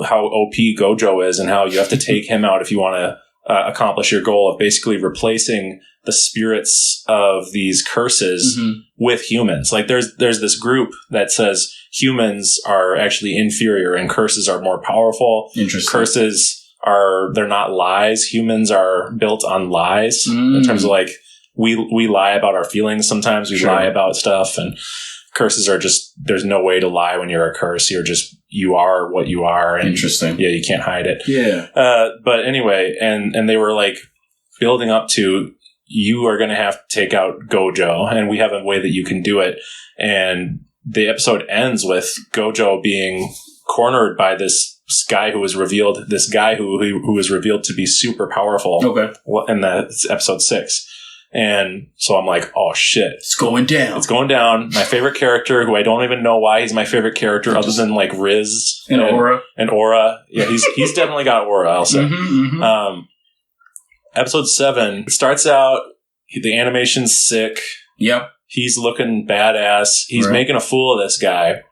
how OP Gojo is and how you have to take him out if you want to accomplish your goal of basically replacing the spirits of these curses with humans. Like there's this group that says humans are actually inferior and curses are more powerful. Interesting. Curses they're not lies. Humans are built on lies in terms of like we lie about our feelings sometimes. We lie about stuff, and curses are just, there's no way to lie when you're a curse. You are what you are. And interesting. Yeah, you can't hide it. Yeah. But anyway, and they were like building up to, you are going to have to take out Gojo, and we have a way that you can do it. And the episode ends with Gojo being cornered by this guy who was revealed to be super powerful. Okay. And that's episode 6. And so I'm like, oh shit. It's going down. It's going down. My favorite character, who I don't even know why he's my favorite character other than like Riz. And Aura. And Aura. Yeah, he's definitely got Aura, I'll say. Episode 7 starts out, the animation's sick. Yep. He's looking badass. He's making a fool of this guy.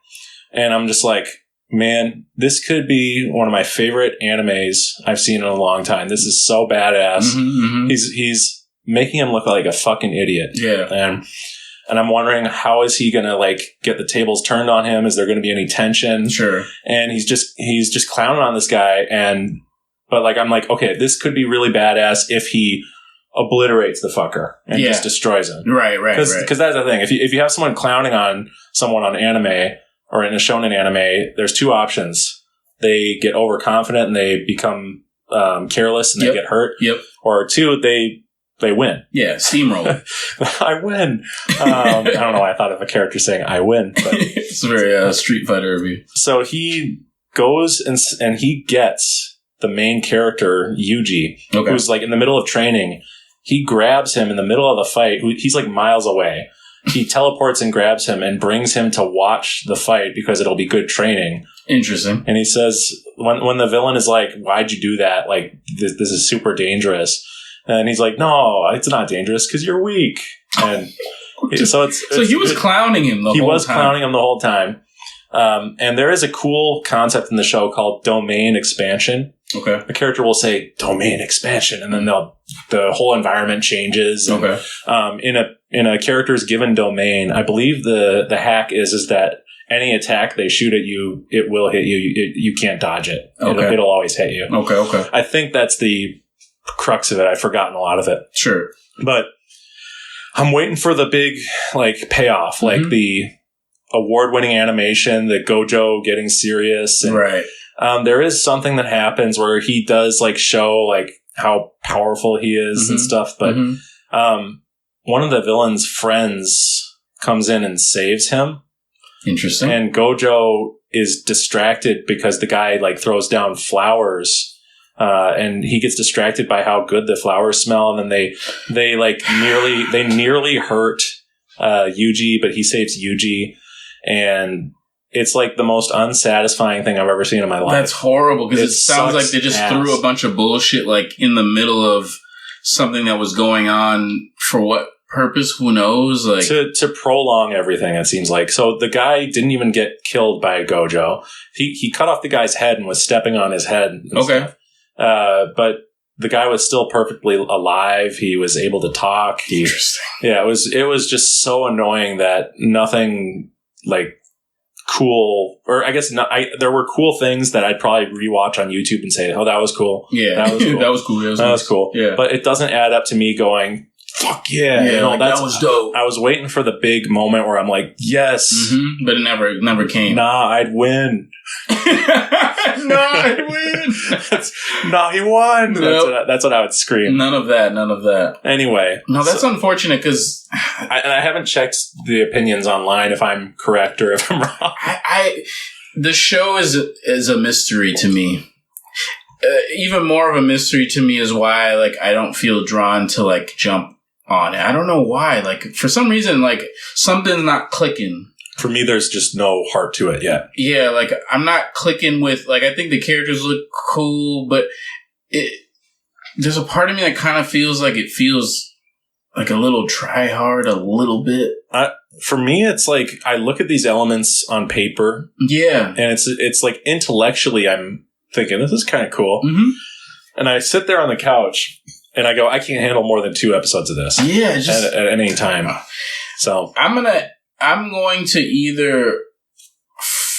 And I'm just like, man, this could be one of my favorite animes I've seen in a long time. This is so badass. He's making him look like a fucking idiot. Yeah. And I'm wondering, how is he going to like get the tables turned on him? Is there going to be any tension? Sure. And he's just clowning on this guy. And But like, I'm like, okay, this could be really badass if he obliterates the fucker and just destroys him. Right. Because that's the thing. If you have someone clowning on someone on anime or in a shonen anime, there's two options. They get overconfident and they become careless and they get hurt. Yep. Or two, they win. Yeah, steamroll. I win. I don't know why I thought of a character saying I win. But it's very Street Fighter of you. So he goes and he gets the main character, Yuji, who's like in the middle of training. He grabs him in the middle of the fight. He's like miles away. He teleports and grabs him and brings him to watch the fight because it'll be good training. Interesting. And he says, when the villain is like, why'd you do that? Like, this is super dangerous. And he's like, no, it's not dangerous because you're weak. And so he was clowning him the whole time. He was clowning him the whole time. And there is a cool concept in the show called domain expansion. Okay. The character will say domain expansion, and then the whole environment changes. And, in a character's given domain, I believe the hack is that any attack they shoot at you, it will hit you. You can't dodge it. Okay. It'll always hit you. Okay. I think that's the crux of it. I've forgotten a lot of it. Sure. But I'm waiting for the big payoff, like the award-winning animation, the Gojo getting serious. And, right. There is something that happens where he does show how powerful he is and stuff. But one of the villain's friends comes in and saves him. Interesting. And Gojo is distracted because the guy throws down flowers. And he gets distracted by how good the flowers smell, and then they nearly hurt Yuji, but he saves Yuji, and it's the most unsatisfying thing I've ever seen in my life. That's horrible because it sounds like they just threw a bunch of bullshit in the middle of something that was going on for what purpose? Who knows? To prolong everything, it seems like. So the guy didn't even get killed by Gojo. He cut off the guy's head and was stepping on his head. And stuff. But the guy was still perfectly alive. He was able to talk. Interesting. Yeah, it was just so annoying that nothing cool, or I guess there were cool things that I'd probably rewatch on YouTube and say, "Oh, that was cool." Yeah, that was cool. that was cool. That was cool. Yeah, but it doesn't add up to me going, "Fuck yeah!" That was dope. I was waiting for the big moment where I'm like, "Yes," but it never came. Nah, I'd win. I'd win. He won. Nope. That's what I would scream. None of that. Anyway. No, that's unfortunate because... I haven't checked the opinions online if I'm correct or if I'm wrong. The show is a mystery to me. Even more of a mystery to me is why I don't feel drawn to jump on it. I don't know why. For some reason, something's not clicking. For me, there's just no heart to it yet. Yeah, I'm not clicking with, I think the characters look cool, but there's a part of me that kind of feels like it feels like a little try hard, a little bit. For me, it's I look at these elements on paper. Yeah. And it's intellectually, I'm thinking, this is kind of cool. Mm-hmm. And I sit there on the couch and I go, I can't handle more than 2 episodes of this. Yeah. Just at any time. So I'm going to either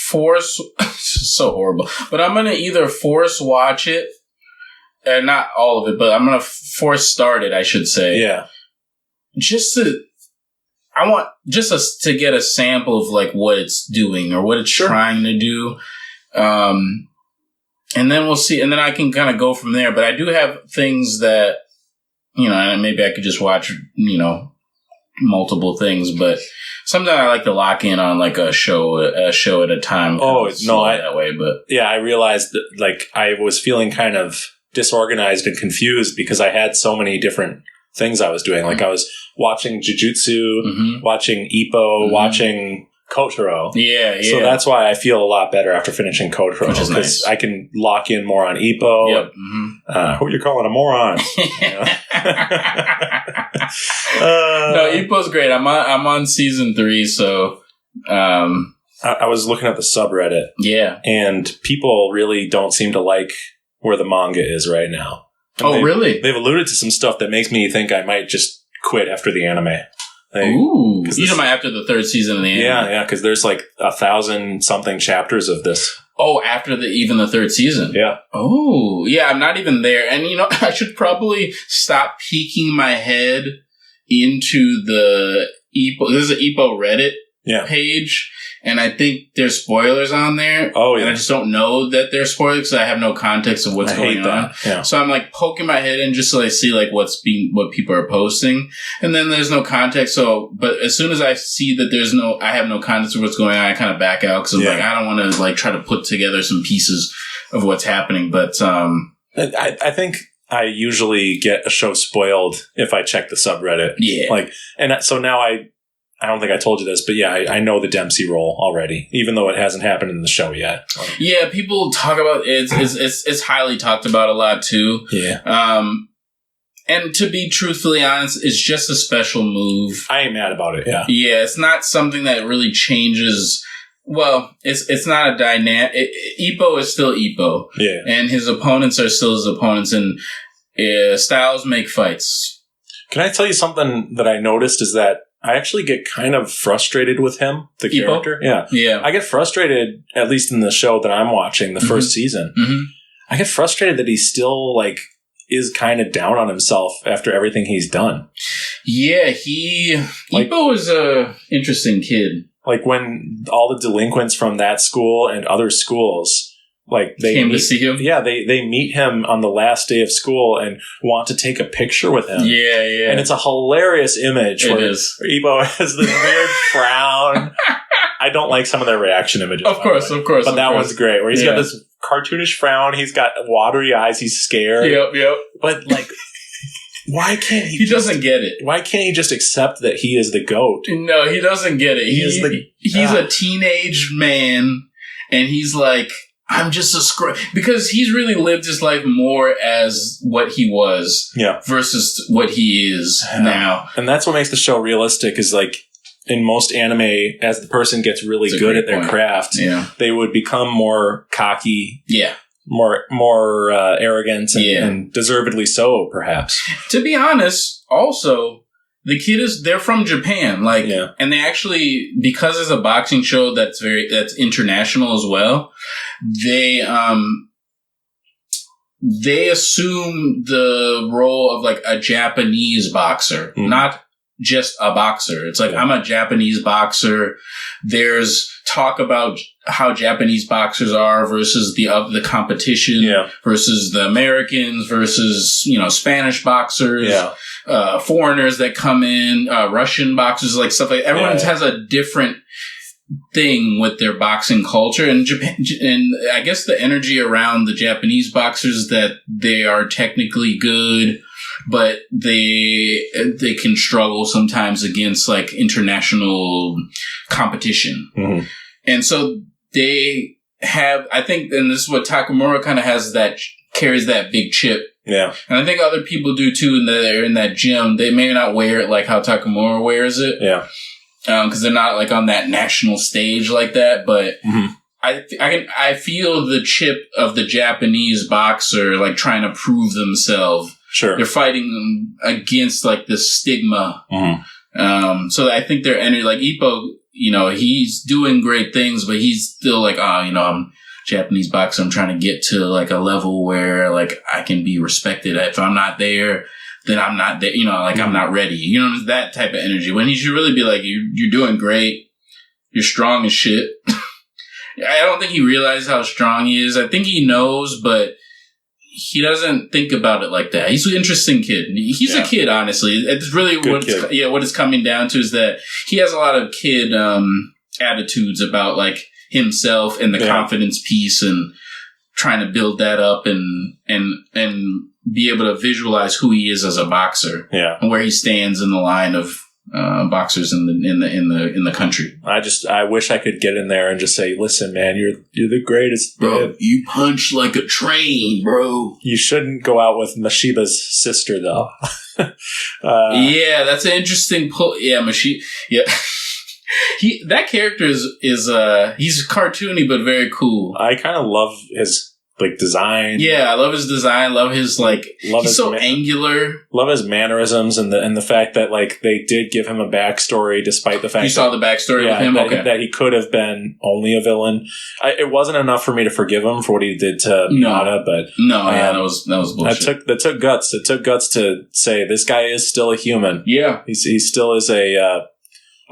force... so horrible. But I'm going to either force watch it, and not all of it, but I'm going to force start it, I should say. Yeah. I want to get a sample of what it's doing or what it's trying to do. And then we'll see. And then I can kind of go from there. But I do have things that, maybe I could just watch, multiple things, but sometimes I like to lock in on a show at a time. Oh no, that way, but yeah, I realized that I was feeling kind of disorganized and confused because I had so many different things I was doing. I was watching Jujutsu, watching Ippo, watching Kotaro. Yeah. So that's why I feel a lot better after finishing Kotaro, because nice. I can lock in more on Ippo. Yep. Who are you calling a moron? No, Ippo's great. I'm on season 3, so I was looking at the subreddit. Yeah. And people really don't seem to like where the manga is right now. And really? They've alluded to some stuff that makes me think I might just quit after the anime. Ooh. Even after the 3rd season of the anime. Yeah, because there's 1,000 something chapters of this. Oh, after even the third season? Yeah. Oh, yeah, I'm not even there. And, I should probably stop peeking my head into the Ippo. There's an Ippo Reddit page, and I think there's spoilers on there. Oh, yeah. And I just don't know that they're spoilers because I have no context of what's going on. Yeah. So I'm poking my head in just so I see what people are posting. And then there's no context. But as soon as I see that I have no context of what's going on, I kind of back out because I don't want to try to put together some pieces of what's happening. But, I think I usually get a show spoiled if I check the subreddit. Yeah. And so now I don't think I told you this, but I know the Dempsey role already, even though it hasn't happened in the show yet. Yeah, people talk about it. It's highly talked about a lot too. Yeah. And to be truthfully honest, it's just a special move. I ain't mad about it. Yeah. Yeah, it's not something that really changes. Well, it's not a dynamic. Ippo is still Ippo. Yeah. And his opponents are still his opponents, and styles make fights. Can I tell you something that I noticed is that I actually get kind of frustrated with him, the Ippo? character. Yeah. Yeah. I get frustrated, at least in the show that I'm watching, the first season. Mm-hmm. I get frustrated that he still, is kind of down on himself after everything he's done. Yeah, Ippo is a interesting kid. When all the delinquents from that school and other schools, they came to see him. Yeah, they meet him on the last day of school and want to take a picture with him. Yeah, yeah. And it's a hilarious image where Ippo has this weird frown. I don't like some of their reaction images. Of course. But that one's great, where he's got this cartoonish frown. He's got watery eyes. He's scared. Yep. But why can't he? He doesn't get it. Why can't he just accept that he is the GOAT? No, he doesn't get it. He's a teenage man, and he's I'm just a because he's really lived his life more as what he was versus what he is now. And that's what makes the show realistic is in most anime, as the person gets really good at their craft, they would become more cocky. Yeah. More arrogant and deservedly so, perhaps. To be honest, also, the kid they're from Japan, and they actually, because it's a boxing show that's international as well, they assume the role of a Japanese boxer, not just a boxer. It's I'm a Japanese boxer. There's talk about how Japanese boxers are versus the competition versus the Americans versus, Spanish boxers, foreigners that come in, Russian boxers, stuff like everyone has a different thing with their boxing culture. And Japan, and I guess the energy around the Japanese boxers that they are technically good, but they can struggle sometimes against international competition. Mm-hmm. And so they have, I think, and this is what Takamura kind of has, that carries that big chip. Yeah. And I think other people do too, and they're in that gym. They may not wear it like how Takamura wears it. Yeah. Because they're not on that national stage like that, but I feel the chip of the Japanese boxer trying to prove themselves. Sure. They're fighting against this stigma. Mm-hmm. So I think they're Ippo, he's doing great things, but he's still I'm Japanese boxer. I'm trying to get to a level where I can be respected. If I'm not there, then I'm not there. I'm not ready. That type of energy. When he should really be you're doing great. You're strong as shit. I don't think he realizes how strong he is. I think he knows, but he doesn't think about it like that. He's an interesting kid. He's a kid, honestly. It's really what it's coming down to is that he has a lot of kid attitudes about himself and the confidence piece and trying to build that up and be able to visualize who he is as a boxer. Yeah. And where he stands in the line of boxers in the country. I wish I could get in there and just say, listen, man, you're the greatest, bro. Man. You punch like a train, bro. You shouldn't go out with Mashiba's sister, though. Yeah, that's an interesting pull. Yeah, Yeah. That character is he's cartoony but very cool. I kind of love his design. Yeah, I love his design. Love his he's so angular. Love his mannerisms and the fact that they did give him a backstory despite the fact you saw the backstory with him. That he could have been only a villain. It wasn't enough for me to forgive him for what he did to Miata, but that was bullshit. That took guts. It took guts to say this guy is still a human. Yeah, he still is a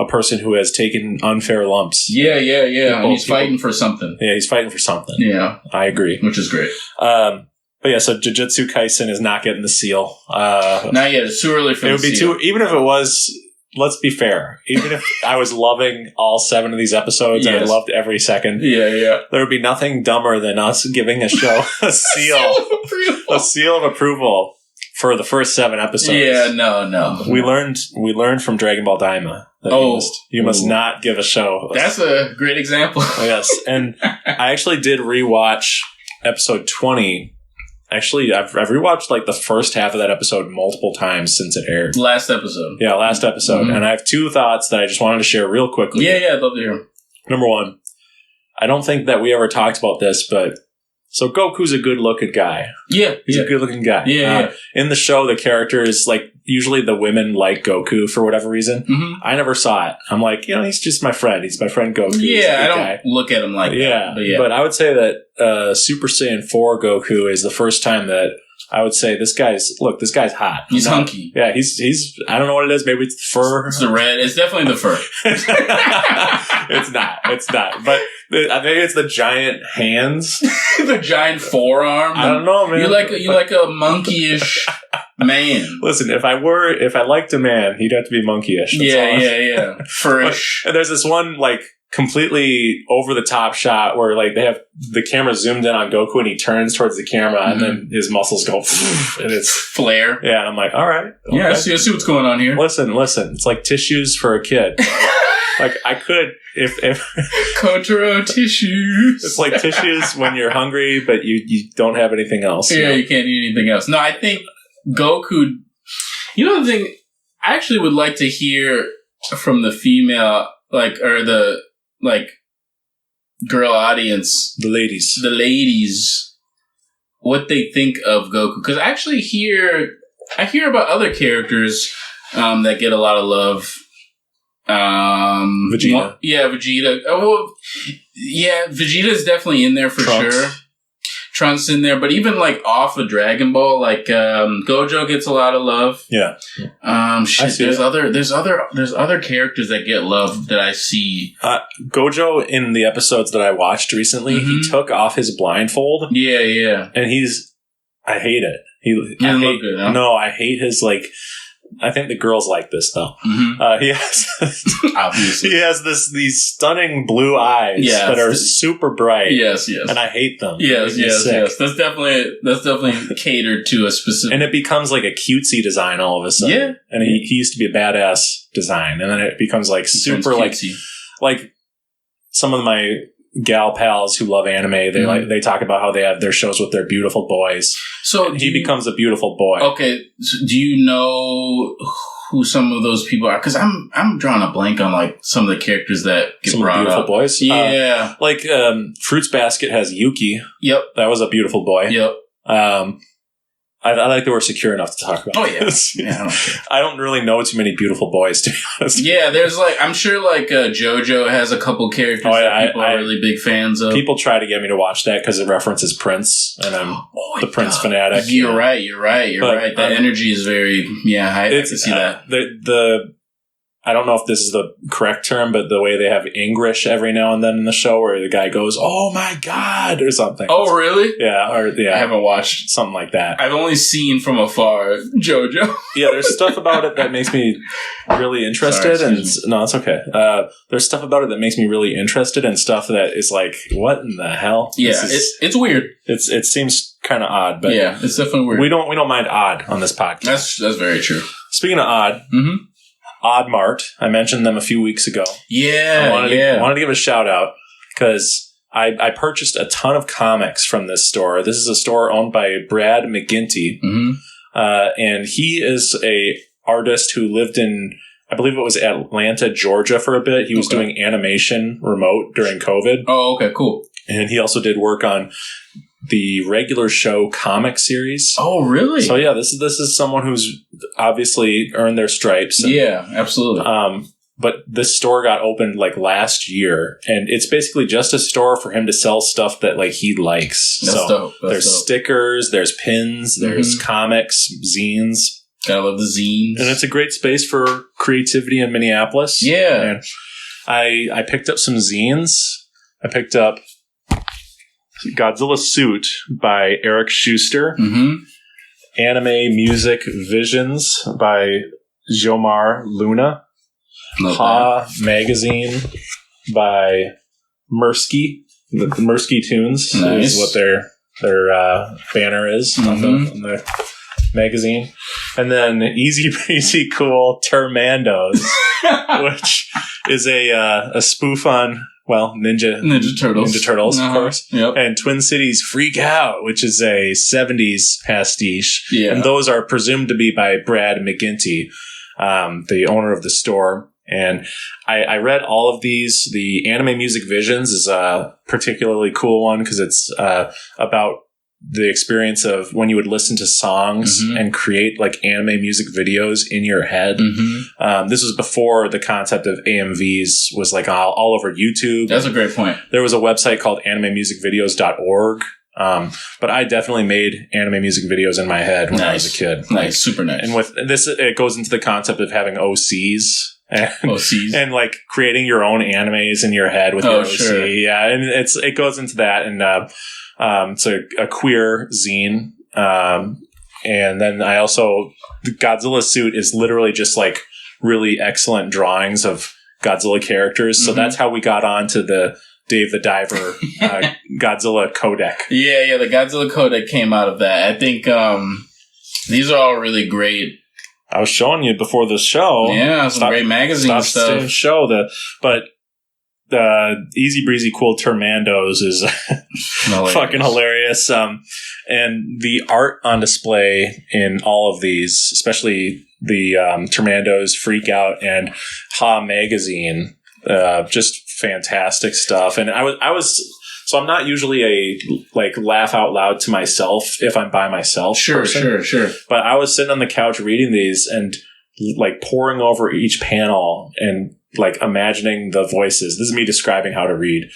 person who has taken unfair lumps. Yeah. And he's fighting for something. Yeah, he's fighting for something. Yeah. I agree. Which is great. But yeah, so Jujutsu Kaisen is not getting the seal. Not yet. It's too early for the seal. It would be even if it was, let's be fair, even if I was loving all 7 of these episodes and I loved every second, there would be nothing dumber than us giving a show a seal of approval for the first 7 episodes. Yeah, no. We learned from Dragon Ball Daima that you must not give a show. That's a great example. Yes, and I actually did rewatch episode 20. Actually, I've rewatched the first half of that episode multiple times since it aired. Last episode. Yeah, last episode. Mm-hmm. And I have 2 thoughts that I just wanted to share real quickly. Yeah, I'd love to hear. Number 1, I don't think that we ever talked about this, but so Goku's a good-looking guy. Yeah. He's a good-looking guy. Yeah. In the show, the character is usually the women like Goku for whatever reason. Mm-hmm. I never saw it. I'm he's just my friend. He's my friend Goku. Yeah, I don't look at him like that. But I would say that Super Saiyan 4 Goku is the first time that I would say this guy's hot. He's hunky. Yeah, he's I don't know what it is. Maybe it's fur. It's the red. It's definitely the fur. It's not. But maybe it's the giant hands. The giant forearm. I don't know, man. You like a monkeyish man. Listen, if I liked a man, he'd have to be monkeyish. Yeah. Furish. And there's this one completely over the top shot where they have the camera zoomed in on Goku and he turns towards the camera and then his muscles go and it's flare. Yeah, and I'm like, all right. Okay. Yeah, I see what's going on here. Listen. It's like tissues for a kid. I could if Kotaro tissues. It's like tissues when you're hungry, but you don't have anything else. Yeah, you can't eat anything else. No, I think Goku. You know the thing, I actually would like to hear from the female, or the girl audience, the ladies, what they think of Goku. Because I actually hear about other characters that get a lot of love. Vegeta. Vegeta. Vegeta's definitely in there for sure. Trunks in there, but even off of Dragon Ball, Gojo gets a lot of love. Yeah. There's other characters that get love that I see. Gojo in the episodes that I watched recently, he took off his blindfold. Yeah. And I hate it. Look good, huh? No, I hate his I think the girls like this though. Mm-hmm. He has these stunning blue eyes that are super bright. Yes, and I hate them. Yes. That's definitely catered to a specific. And it becomes a cutesy design all of a sudden. Yeah, and he used to be a badass design, and then it becomes super like some of my gal pals who love anime. They talk about how they have their shows with their beautiful boys. So he becomes a beautiful boy. Okay, so do you know who some of those people are? Because I'm drawing a blank on some of the characters that get some brought beautiful up. Boys. Yeah, Fruits Basket has Yuki. Yep, that was a beautiful boy. Yep. I like that we're secure enough to talk about. Oh yeah, this. Yeah. I don't really know too many beautiful boys, to be honest. Yeah, there's I'm sure JoJo has a couple characters that people are really big fans of. People try to get me to watch that because it references Prince, and I'm the Prince fanatic. You're right. That energy is very I can see that. I don't know if this is the correct term, but the way they have English every now and then in the show where the guy goes, "Oh my God," or something. Oh, really? Yeah. I haven't watched something like that. I've only seen from afar JoJo. Yeah, there's stuff about it that makes me really interested. No, it's okay. There's stuff about it that makes me really interested and stuff that is what in the hell? Yeah, it's weird. It seems kind of odd, but yeah, it's definitely weird. We don't mind odd on this podcast. That's very true. Speaking of odd, Odd Mart. I mentioned them a few weeks ago. Yeah, I wanted to give a shout out because I purchased a ton of comics from this store. This is a store owned by Brad McGinty, and he is a artist who lived in, I believe it was Atlanta, Georgia for a bit. He was doing animation remote during COVID. Oh, okay, cool. And he also did work on the regular show comic series. Oh, really? So yeah, this is someone who's obviously earned their stripes. And, yeah, absolutely. But this store got opened like last year, and it's basically just a store for him to sell stuff that like he likes. That's dope. There's stickers, there's pins, there's comics, zines. Gotta love the zines. And it's a great space for creativity in Minneapolis. Yeah. And I picked up some zines. I picked up Godzilla Suit by Eric Schuster. Anime Music Visions by Jomar Luna. Magazine by Mirsky. The Mirsky Tunes is what their banner is on the magazine. And then Easy Breezy Cool Termandos, which is a spoof on, well, Ninja Turtles, of course. Yep. And Twin Cities Freak Out, which is a 70s pastiche. Yeah. And those are presumed to be by Brad McGinty, the owner of the store. And I read all of these. The Anime Music Visions is a particularly cool one because it's about the experience of when you would listen to songs and create like anime music videos in your head. This was before the concept of AMVs was like all over YouTube. That's a great point. There was a website called animemusicvideos.org. But I definitely made anime music videos in my head when I was a kid. Nice. Super nice. And with this, it goes into the concept of having OCs. And like creating your own animes in your head with your OC. Sure. Yeah. And it goes into that. And, it's a queer zine. And then I also, the Godzilla Suit is literally just like really excellent drawings of Godzilla characters. So that's how we got onto the Dave the Diver Godzilla codec. Yeah, the Godzilla codec came out of that. I think these are all really great. I was showing you before the show. Yeah, some great magazine stuff. But the Easy Breezy Cool Termandos is fucking hilarious. And the art on display in all of these, especially the Termandos, Freak Out, and Ha Magazine, just fantastic stuff. And I was so I'm not usually a like laugh out loud to myself if I'm by myself. Sure. But I was sitting on the couch reading these and like poring over each panel and like imagining the voices. This is me describing how to read.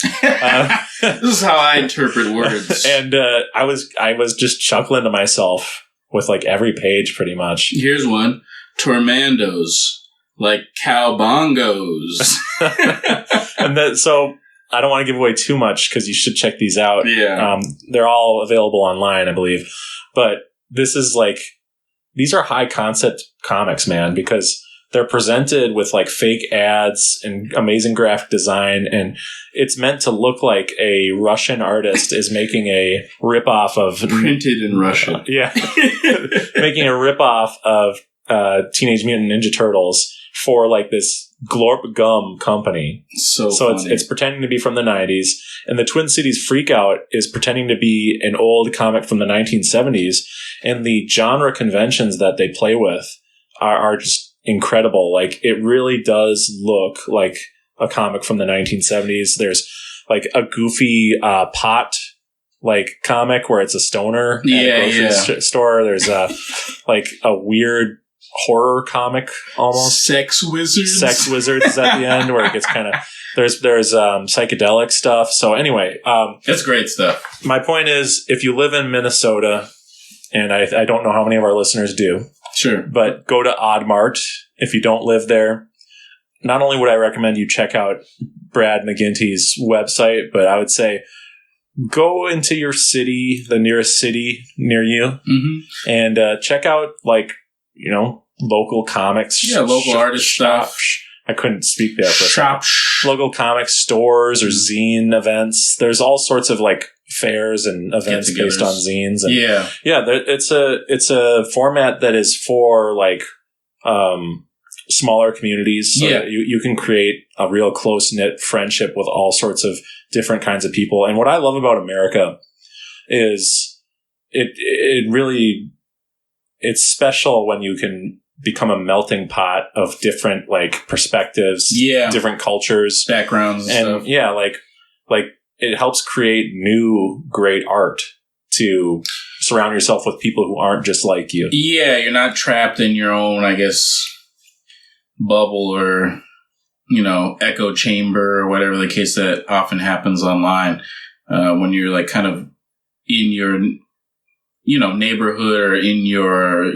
This is how I interpret words. And I was just chuckling to myself with like every page pretty much. Here's one. Tormandos, like cowbongos. And so I don't want to give away too much because you should check these out. Yeah. They're all available online, I believe. But this is like, these are high concept comics, man, because they're presented with like fake ads and amazing graphic design. And it's meant to look like a Russian artist is making a ripoff of... Printed in Russia. Yeah. Making a ripoff of Teenage Mutant Ninja Turtles for like this Glorp Gum company. So it's pretending to be from the 90s. And the Twin Cities Freak Out is pretending to be an old comic from the 1970s. And the genre conventions that they play with are just incredible. Like, it really does look like a comic from the 1970s. There's like a goofy pot like comic where it's a stoner at a grocery store. There's a weird horror comic almost. Sex wizards at the end where it gets kind of there's psychedelic stuff. So anyway, that's great stuff. My point is, if you live in Minnesota, and I don't know how many of our listeners do, sure, but go to Odd Mart if you don't live there. Not only would I recommend you check out Brad McGinty's website, but I would say go into your city, the nearest city near you, and check out local comics. Yeah, local artist stuff. I couldn't speak there for a second. Local comic stores or zine events. There's all sorts of like fairs and events based on zines. And it's a format that is for like smaller communities. So that you can create a real close knit friendship with all sorts of different kinds of people. And what I love about America is it really, it's special when you can become a melting pot of different like perspectives, different cultures, backgrounds, and stuff. Like it helps create new great art to surround yourself with people who aren't just like you. Yeah, you're not trapped in your own, I guess, bubble or, echo chamber or whatever the case that often happens online when you're like kind of in your, neighborhood or in your,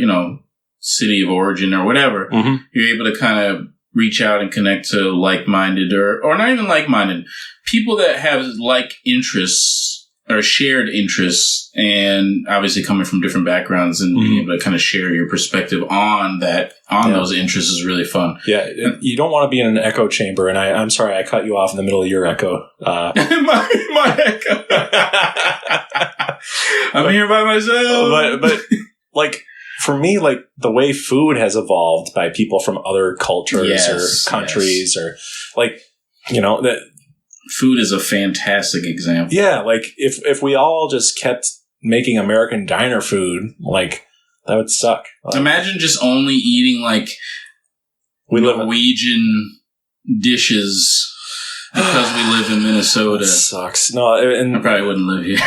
city of origin or whatever. Mm-hmm. You're able to kind of reach out and connect to like-minded or not even like-minded people that have like interests or shared interests, and obviously coming from different backgrounds and being able to kind of share your perspective on those interests is really fun. Yeah, you don't want to be in an echo chamber, and I'm sorry I cut you off in the middle of your echo. my echo. I'm here by myself. But like, for me, like, the way food has evolved by people from other cultures or countries or, like, that... Food is a fantastic example. Yeah, like if we all just kept making American diner food, like that would suck. Imagine just only eating like Norwegian dishes because we live in Minnesota. That sucks. No, and I probably wouldn't live here.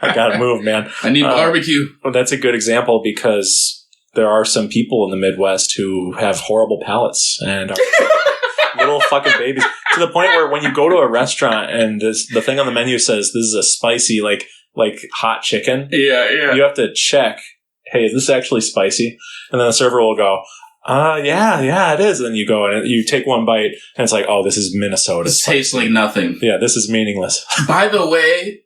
I gotta move, man. I need barbecue. Well, that's a good example because there are some people in the Midwest who have horrible palates and are little fucking babies. To the point where when you go to a restaurant and the thing on the menu says this is a spicy, like hot chicken. Yeah. You have to check, hey, is this actually spicy? And then the server will go, yeah, it is. And then you go and you take one bite and it's like, oh, this is Minnesota. This tastes like nothing. Yeah, this is meaningless. By the way,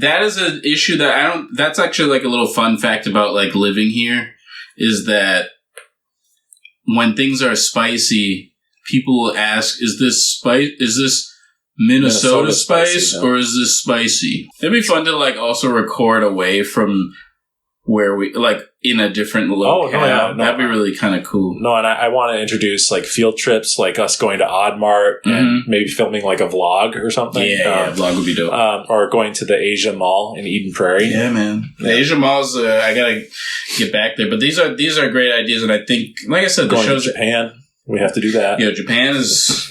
that is an issue that that's actually like a little fun fact about like living here is that when things are spicy, people will ask, is this Minnesota spice or is this spicy? It'd be fun to like also record away from where we like in a different locale. That'd be really kind of cool. No, and I want to introduce like field trips, like us going to Odd Mart and maybe filming like a vlog or something. Yeah, vlog would be dope. Or going to the Asia Mall in Eden Prairie. Yeah, man. The Asia Mall's I gotta get back there, but these are great ideas, and I think, like I said, the shows to Japan. We have to do that. Yeah, Japan is.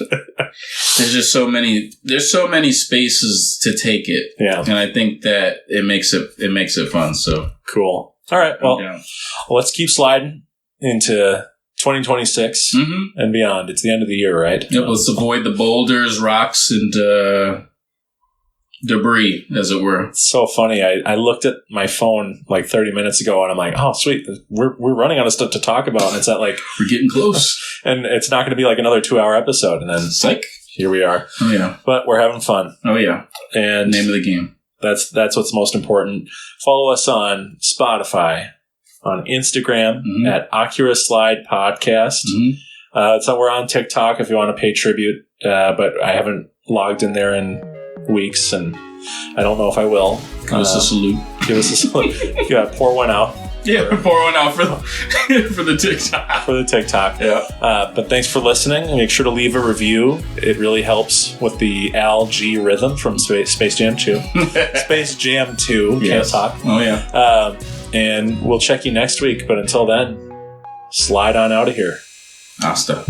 There's just so many. There's so many spaces to take it. Yeah, and I think that it makes it fun. So cool. All right. Well, let's keep sliding into 2026 and beyond. It's the end of the year, right? Yep. Let's avoid the boulders, rocks, and debris, as it were. It's so funny. I looked at my phone like 30 minutes ago, and I'm like, oh, sweet. We're running out of stuff to talk about. And it's at like... We're getting close. And it's not going to be like another 2-hour episode. And then psych. Here we are. Oh, yeah. But we're having fun. Oh, yeah. And name of the game. That's what's most important. Follow us on Spotify, on Instagram at Oculus Slide Podcast. So we're on TikTok if you want to pay tribute. But I haven't logged in there in weeks, and I don't know if I will. Give us a salute. Give us a salute. Yeah, pour one out. Yeah, pour one out for the TikTok. For the TikTok. Yeah. But thanks for listening. Make sure to leave a review. It really helps with the Al G rhythm from Space Jam 2. Space Jam 2. Yes. Can't talk. Oh, yeah. And we'll check you next week. But until then, slide on out of here. Hasta.